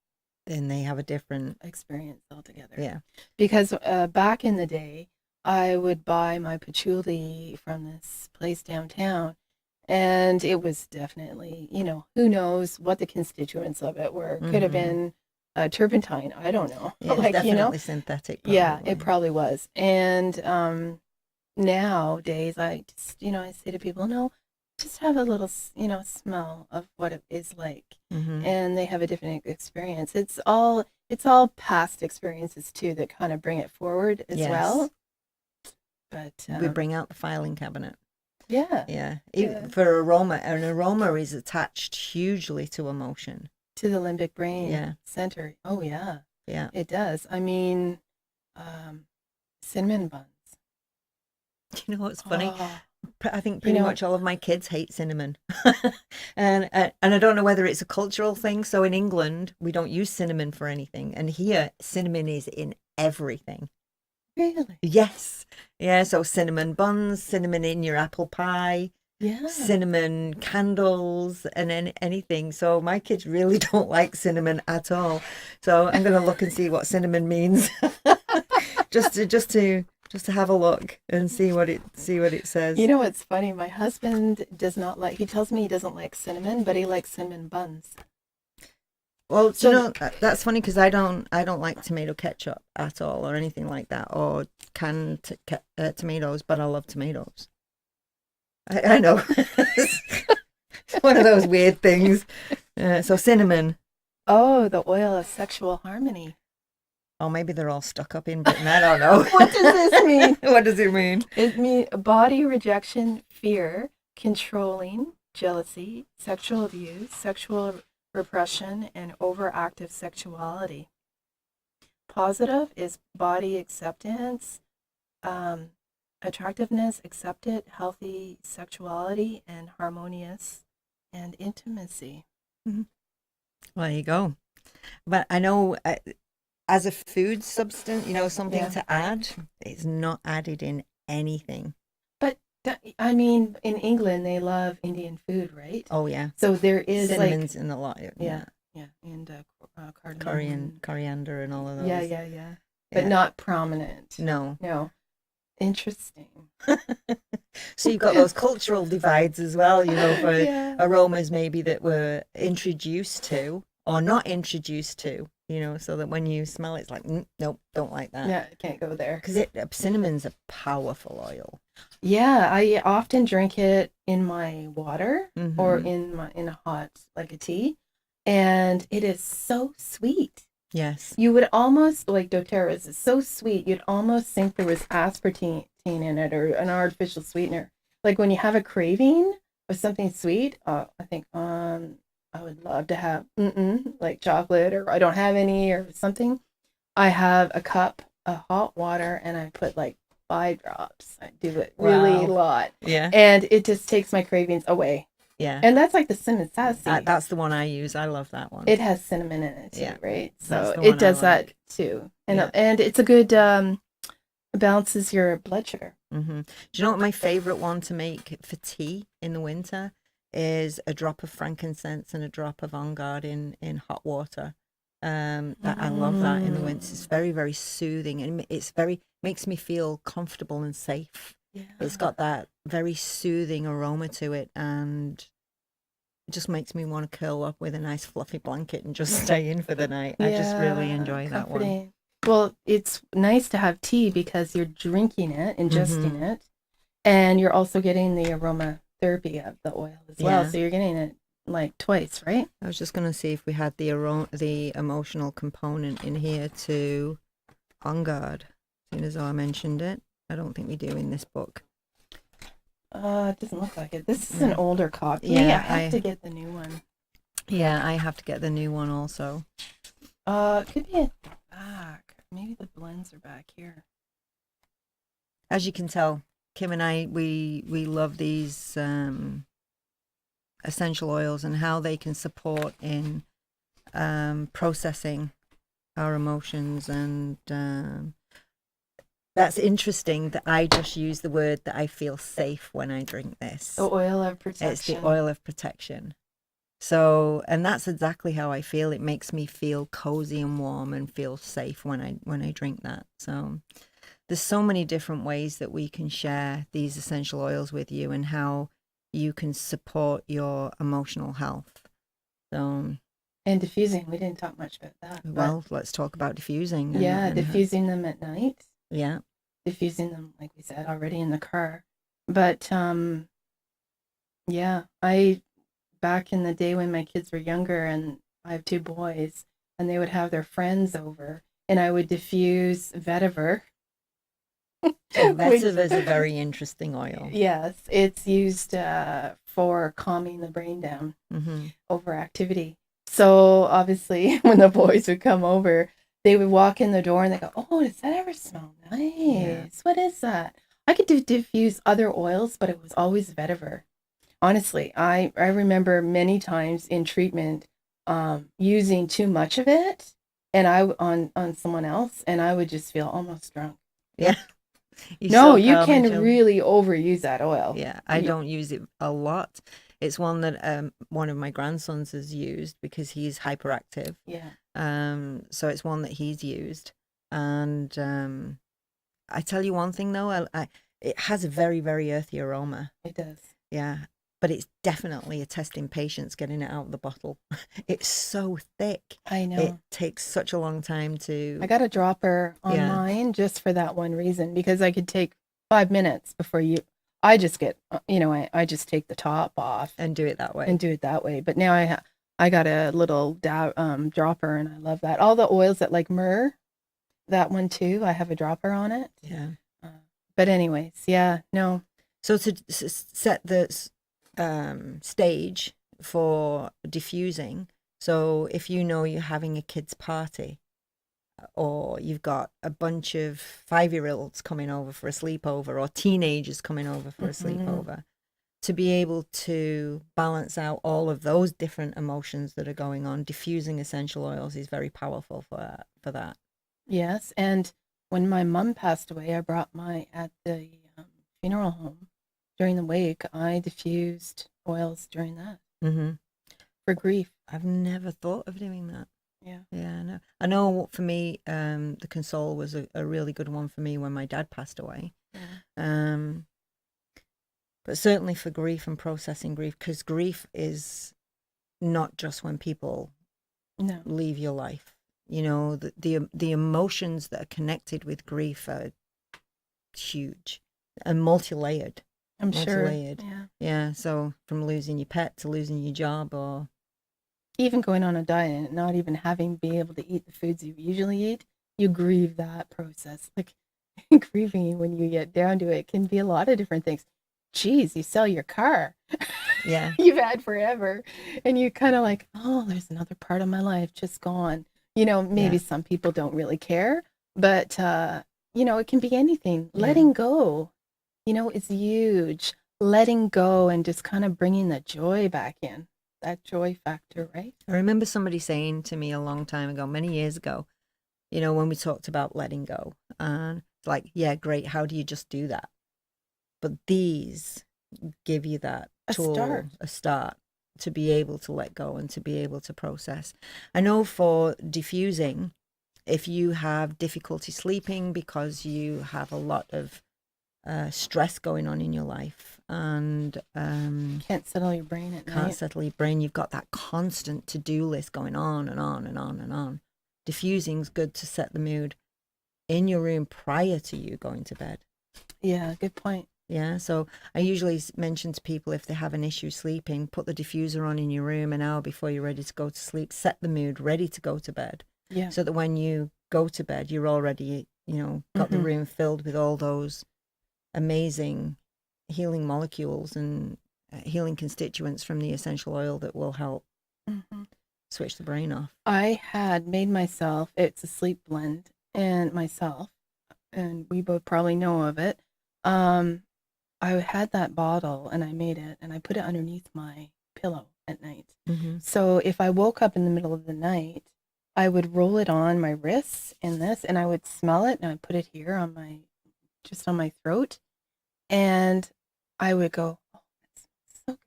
then they have a different experience altogether. Yeah. Because back in the day, I would buy my patchouli from this place downtown, and it was definitely, who knows what the constituents of it were. Could have been turpentine. I don't know. Yeah, it's definitely synthetic. Probably. Yeah, it probably was. And nowadays, I just, I say to people, no, just have a little, smell of what it is like, and they have a different experience. It's all past experiences too that kind of bring it forward as well. But we bring out the filing cabinet. Yeah. Yeah. Even for aroma, an aroma is attached hugely to emotion. To the limbic brain center. Oh yeah. Yeah. It does. I mean, cinnamon buns. You know what's funny? I think pretty much all of my kids hate cinnamon. and I don't know whether it's a cultural thing. So in England, we don't use cinnamon for anything. And here, cinnamon is in everything. Really? Yes. Yeah, so cinnamon buns, cinnamon in your apple pie, yeah, cinnamon candles, and anything. So my kids really don't like cinnamon at all. So I'm going to look and see what cinnamon means. just to just to have a look and see what it says. You know what's funny? My husband does not like, he tells me he doesn't like cinnamon, but he likes cinnamon buns. Well, So- you know, that's funny because I don't like tomato ketchup at all or anything like that, or canned tomatoes, but I love tomatoes. I know. It's one of those weird things. So cinnamon. Oh, the oil of sexual harmony. Oh, maybe they're all stuck up in Britain. I don't know. What does this mean? What does it mean? It means body rejection, fear, controlling, jealousy, sexual abuse, sexual repression, and overactive sexuality. Positive is body acceptance, attractiveness, accepted, healthy sexuality, and harmonious and intimacy. Well, there you go. But I know as a food substance, you know, something Yeah. to add, it's not added in anything. But I mean, in England, they love Indian food, right? Oh, yeah. So there is Cinnamon's like, in a lot. yeah, and cardamom. Coriander and all of those. Yeah. But Yeah. not prominent. No. No. Interesting. So you've got those cultural divides as well, you know, for Yeah. aromas maybe that we're introduced to or not introduced to, you know, so that when you smell it, it's like, nope, don't like that. Yeah, can't go there. Because cinnamon's a powerful oil. Yeah, I often drink it in my water or Mhm. in a hot, like a tea, and it is so sweet. Yes. You would almost, like doTERRA's is so sweet, you'd almost think there was aspartame in it or an artificial sweetener. Like when you have a craving of something sweet, I think, I would love to have like chocolate, or I don't have any or something. I have a cup of hot water and I put like 5 drops. I do it really a Wow. lot, Yeah. and it just takes my cravings away. Yeah. And that's like the cinnamon sassy. That's the one I use. I love that one. It has cinnamon in it too, Yeah. right? That's So the it one I does that like. too, and Yeah. and it's a good balances your blood sugar. Do you know what my favorite one to make for tea in the winter is? A drop of frankincense and a drop of on guard in hot water. That I love that in the winter. It's very, very soothing, and it's very makes me feel comfortable and safe. Yeah. It's got that very soothing aroma to it, and it just makes me want to curl up with a nice fluffy blanket and just stay in for the night. I just really enjoy that one. comforting. Well, it's nice to have tea because you're drinking it, ingesting it, and you're also getting the aromatherapy of the oil as well. Yeah. So you're getting it like twice, right? I was just going to see if we had the emotional component in here to On Guard, seeing as though I mentioned it. I don't think we do in this book. It doesn't look like it. This is an older copy. Yeah, I have to get the new one. Yeah, I have to get the new one also. It could be at the back. Maybe the blends are back here. As you can tell, Kim and I, we love these essential oils and how they can support in processing our emotions, and that's interesting that I just use the word that I feel safe when I drink this. The oil of protection. It's the oil of protection. So, and that's exactly how I feel. It makes me feel cozy and warm and feel safe when I drink that. So there's so many different ways that we can share these essential oils with you and how you can support your emotional health. So, And diffusing. We didn't talk much about that. well, let's talk about diffusing. Yeah, and diffusing them at night. Yeah. Diffusing them, like we said, already in the car. But yeah, back in the day when my kids were younger, and I have 2 boys, and they would have their friends over, and I would diffuse vetiver. Vetiver is a very interesting oil. Yes, it's used for calming the brain down, overactivity. So obviously, when the boys would come over, they would walk in the door and they go, "Oh, does that ever smell nice? Yeah. What is that?" I could diffuse other oils, but it was always vetiver. Honestly, I remember many times in treatment using too much of it, and on someone else, and I would just feel almost drunk. Yeah. No, you can really overuse that oil. Yeah, I don't use it a lot. It's one that one of my grandsons has used because he's hyperactive. Yeah. So it's one that he's used, and I tell you one thing though, it has a very, very earthy aroma. It does. Yeah. But it's definitely a test in patience getting it out of the bottle. It's so thick. I It know. takes such a long time I to, got a dropper on Yeah. mine just for that one reason, because I could take 5 minutes before I just get, I just take the top off and do it that way. and do it that way. But now I got a little dropper, and I love that. All the oils that like myrrh, that one too, I have a dropper on it. Yeah. But anyways, yeah, no. So to set the stage for diffusing, so if you know you're having a kids' party, or you've got a bunch of 5-year-olds coming over for a sleepover, or teenagers coming over for a sleepover, to be able to balance out all of those different emotions that are going on, diffusing essential oils is very powerful for that. Yes, and when my mom passed away, I brought at the funeral home during the wake, I diffused oils during that Mm-hmm. for grief. I've never thought of doing that. Yeah. Yeah, I know for me, the Console was a really good one for me when my dad passed away. Yeah. But certainly for grief and processing grief, because grief is not just when people No. leave your life. You know, the emotions that are connected with grief are huge and multi-layered. I'm sure. Multi-layered. Yeah. Yeah, so from losing your pet to losing your job, or Even going on a diet and not even having be able to eat the foods you usually eat, you grieve that process. Like grieving, when you get down to it, can be a lot of different things. Geez, you sell your car. yeah, You've had forever, and you kind of like, oh, there's another part of my life just gone. Maybe Yeah. some people don't really care, but it can be anything. Yeah. Letting go, is huge. Letting go and just kind of bringing the joy back in, that joy factor, right? I remember somebody saying to me a long time ago, many years ago, when we talked about letting go, and it's like, yeah, great, how do you just do that? But these give you that tool, a start to be able to let go and to be able to process. I know for diffusing, if you have difficulty sleeping because you have a lot of stress going on in your life, and Can't settle your brain at can't night. settle your brain, you've got that constant to-do list going on and on and on and on. Diffusing's good to set the mood in your room prior to you going to bed. Yeah, good point. Yeah, so I usually mention to people, if they have an issue sleeping, put the diffuser on in your room an hour before you're ready to go to sleep. Set the mood, ready to go to bed. Yeah. So that when you go to bed, you're already, got the room filled with all those amazing healing molecules and healing constituents from the essential oil that will help switch the brain off. I had made myself, it's a sleep blend, and we both probably know of it. I had that bottle and I made it and I put it underneath my pillow at night. So if I woke up in the middle of the night, I would roll it on my wrists and I would smell it, and I put it here just on my throat, and I would go, oh, that smells so good.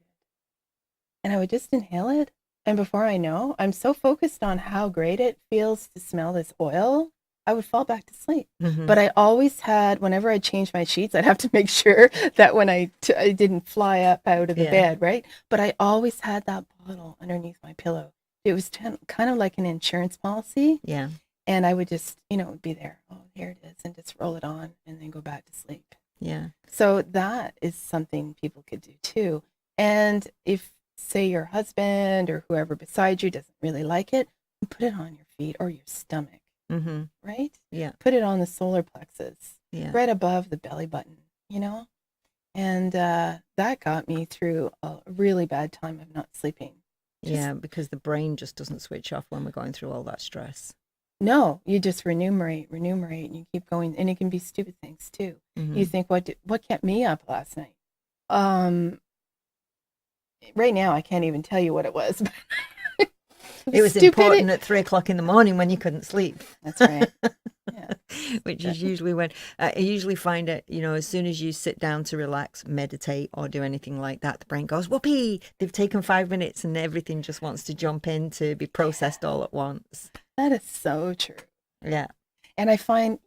And I would just inhale it. And before I know, I'm so focused on how great it feels to smell this oil, I would fall back to sleep. But I always had, whenever I changed my sheets, I'd have to make sure that when I didn't fly up out of the bed, right? But I always had that bottle underneath my pillow. It was kind of like an insurance policy. Yeah. And I would just, be there. Oh, here it is. And just roll it on and then go back to sleep. Yeah. So that is something people could do too. And if, say, your husband or whoever beside you doesn't really like it, put it on your feet or your stomach, right? Yeah. Put it on the solar plexus, Yeah. right above the belly button, And that got me through a really bad time of not sleeping. Yeah, because the brain just doesn't switch off when we're going through all that stress. No, you just remunerate, and you keep going. And it can be stupid things too. You think, what kept me up last night? Right now, I can't even tell you what it was. It was important at 3 o'clock in the morning when you couldn't sleep. That's right. Yeah. Which is usually when I usually find it, as soon as you sit down to relax, meditate, or do anything like that, the brain goes, whoopee, they've taken 5 minutes and everything just wants to jump in to be processed all at once. That is so true. Yeah. And I find,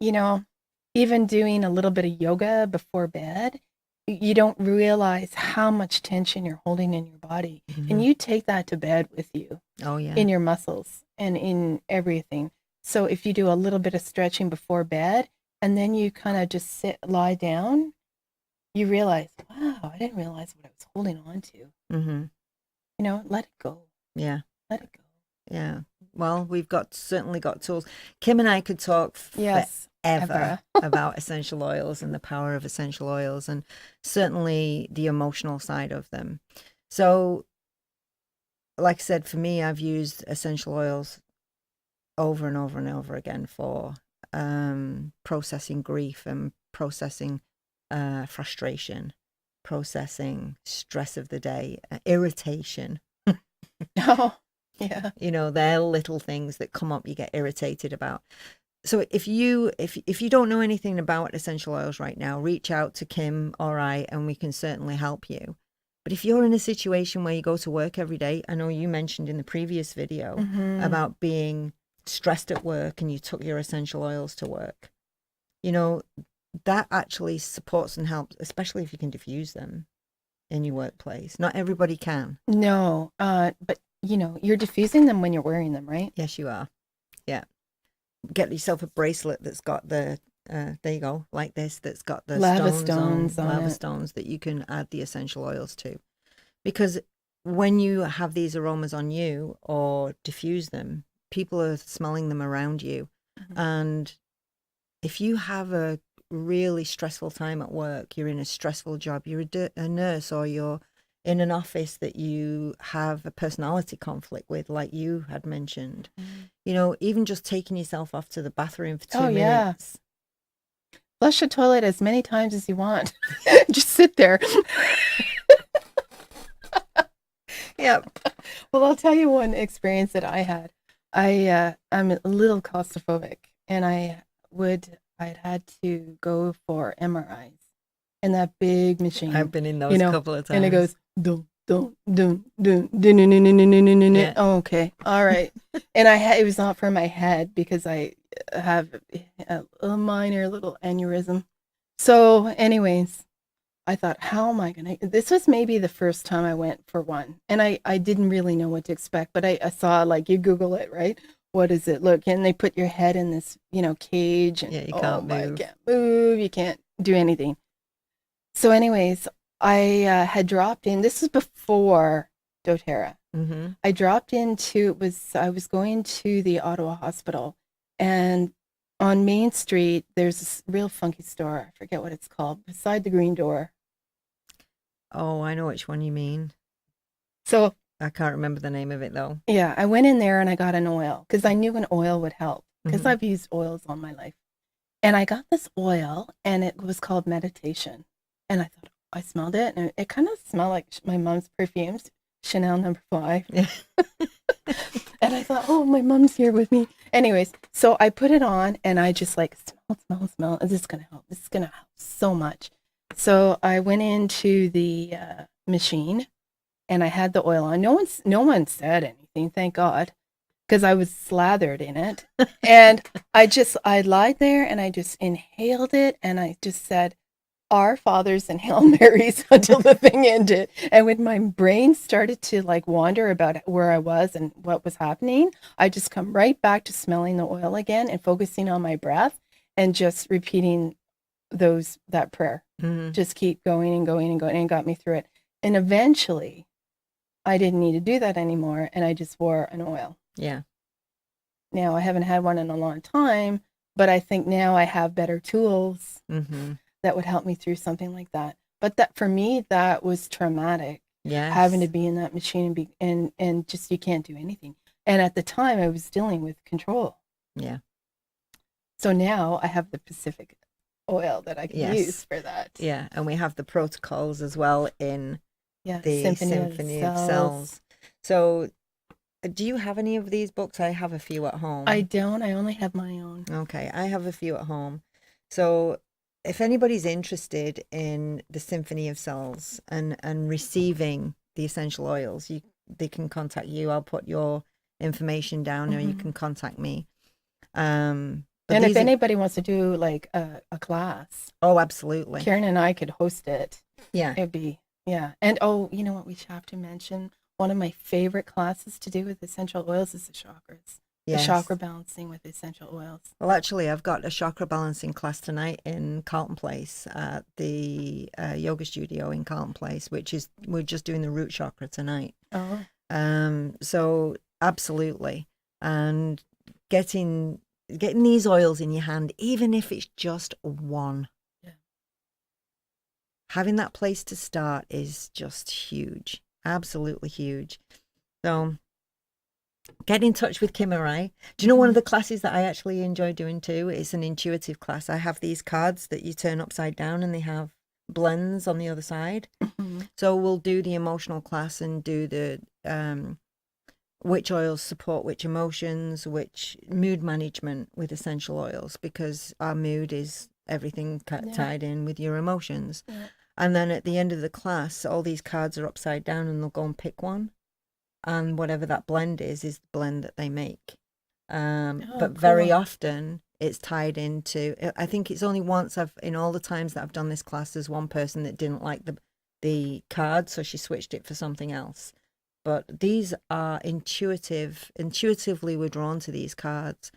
even doing a little bit of yoga before bed, you don't realize how much tension you're holding in your body. And you take that to bed with you Oh, yeah. in your muscles and in everything. So if you do a little bit of stretching before bed and then you kind of just lie down, you realize, wow, I didn't realize what I was holding on to. Mm-hmm. You know, let it go. Yeah. Let it go. Yeah. Well, we've certainly got tools. Kim and I could talk Yes. forever about essential oils and the power of essential oils, and certainly the emotional side of them. So, like I said, for me, I've used essential oils over and over and over again for processing grief and processing frustration, processing stress of the day, irritation. Oh, yeah. You know, they're little things that come up you get irritated about. So if you don't know anything about essential oils right now, reach out to Kim or I, and we can certainly help you. But if you're in a situation where you go to work every day, I know you mentioned in the previous video about being stressed at work and you took your essential oils to work. You know, that actually supports and helps, especially if you can diffuse them in your workplace. Not everybody can. No, but you know, you're diffusing them when you're wearing them, right? Yes, you are. Yeah. Get yourself a bracelet that's got the there you go, like this, that's got the Lava stones on lava it. stones that you can add the essential oils to. Because when you have these aromas on you or diffuse them, people are smelling them around you. And if you have a really stressful time at work, you're in a stressful job, you're a nurse, or you're in an office that you have a personality conflict with, like you had mentioned, you know, even just taking yourself off to the bathroom for 2 minutes. Flush the toilet as many times as you want. Just sit there. Yep. Well, I'll tell you one experience that I had. I'm a little claustrophobic, and I'd had to go for MRIs in that big machine. I've been in those a couple of times. And it goes dun dun dun dun dun dun dun dun dun dun. Yeah. Oh, okay, all right. And it was not for my head because I have a minor little aneurysm. So, anyways, I thought, how am I going to? This was maybe the first time I went for one. And I didn't really know what to expect, but I saw, like, you Google it, right? What does it look? And they put your head in this, cage. And, Yeah, you can't move. You can't move. You can't do anything. So, anyways, I had dropped in. This was before doTERRA. I dropped into, I was going to the Ottawa Hospital. And on Main Street, there's this real funky store. I forget what it's called, beside the Green Door. Oh, I know which one you mean. So I can't remember the name of it, though. Yeah, I went in there and I got an oil because I knew an oil would help because I've used oils all my life. And I got this oil and it was called Meditation. And I thought, I smelled it and it kind of smelled like my mom's perfumes, Chanel No. 5. Yeah. And I thought, oh, my mom's here with me. Anyways, so I put it on and I just like, smell. This is going to help. This is going to help so much. So I went into the machine and I had the oil on. No one said anything, thank God, because I was slathered in it. And I lied there and I just inhaled it and I just said, Our Fathers and Hail Marys until the thing ended. And when my brain started to like wander about where I was and what was happening, I just come right back to smelling the oil again and focusing on my breath and just repeating that prayer. Just keep going and going and going, and it got me through it. And eventually I didn't need to do that anymore and I just wore an oil. Yeah. Now I haven't had one in a long time, but I think now I have better tools that would help me through something like that. But that for me, that was traumatic. Yes. Having to be in that machine and just you can't do anything. And at the time I was dealing with control. Yeah. So now I have the Pacific oil that I can use for that. Yeah, and we have the protocols as well in the Symphony of Cells. So do you have any of these books? I have a few at home. I don't. I only have my own. Okay, I have a few at home. So if anybody's interested in the Symphony of Cells and receiving the essential oils, they can contact you. I'll put your information down or you can contact me. But And if these are- anybody wants to do like a class, oh, absolutely. Karen and I could host it. Yeah. It'd be, yeah. And oh, you know what we have to mention? One of my favorite classes to do with essential oils is the chakras. Yes. The chakra balancing with essential oils. Well, actually, I've got a chakra balancing class tonight in Carlton Place at the yoga studio in Carlton Place, we're just doing the root chakra tonight. Oh. So absolutely, and getting these oils in your hand, even if it's just one. Yeah. Having that place to start is just huge, absolutely huge. So get in touch with Kim or I. Do you know one of the classes that I actually enjoy doing too? It's an intuitive class. I have these cards that you turn upside down and they have blends on the other side. Mm-hmm. So we'll do the emotional class and do the which oils support which emotions, which mood management with essential oils, because our mood is everything tied in with your emotions. Yeah. And then at the end of the class, all these cards are upside down and they'll go and pick one. And whatever that blend is the blend that they make. But very cool. often it's tied into, I think it's only once in all the times that I've done this class, there's one person that didn't like the card, so she switched it for something else. But these are intuitively we're drawn to these cards,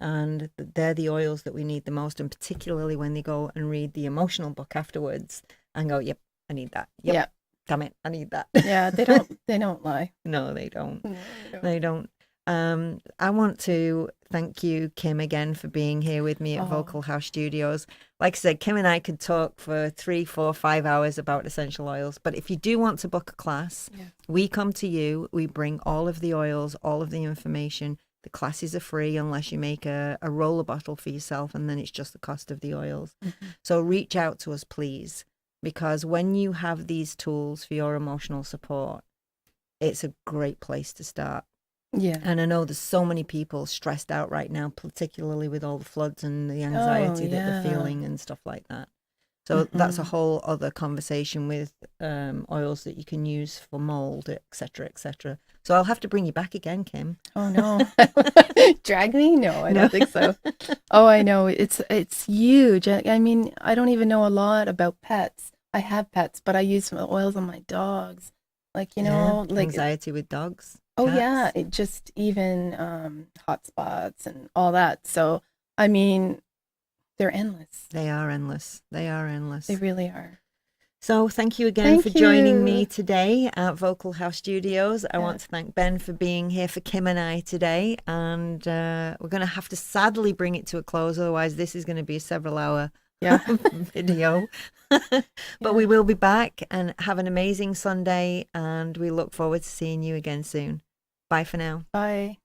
and they're the oils that we need the most, and particularly when they go and read the emotional book afterwards and go, yep, I need that. Yep. Yeah. Damn it, I need that. Yeah, they don't lie. No, they don't. No, They don't. I want to thank you, Kim, again for being here with me at Vocal House Studios. Like I said, Kim and I could talk for 3, 4, 5 hours about essential oils. But if you do want to book a class, we come to you. We bring all of the oils, all of the information. The classes are free unless you make a roller bottle for yourself, and then it's just the cost of the oils. Mm-hmm. So reach out to us, please, because when you have these tools for your emotional support, it's a great place to start. Yeah. And I know there's so many people stressed out right now, particularly with all the floods and the anxiety that they're feeling and stuff like that. So that's a whole other conversation with oils that you can use for mold, etc., etc. So I'll have to bring you back again, Kim. Oh no. Drag me? No, I don't think so. Oh, I know. It's huge. I mean, I don't even know a lot about pets. I have pets, but I use some oils on my dogs. Like, you know, like anxiety with dogs. Oh cats. yeah, it just even hot spots and all that. So, I mean, they're endless. They are endless. They are endless. They really are. So thank you again for joining you. me today at Vocal House Studios. I want to thank Ben for being here for Kim and I today. And we're going to have to sadly bring it to a close. Otherwise, this is going to be a several-hour video. But we will be back, and have an amazing Sunday. And we look forward to seeing you again soon. Bye for now. Bye.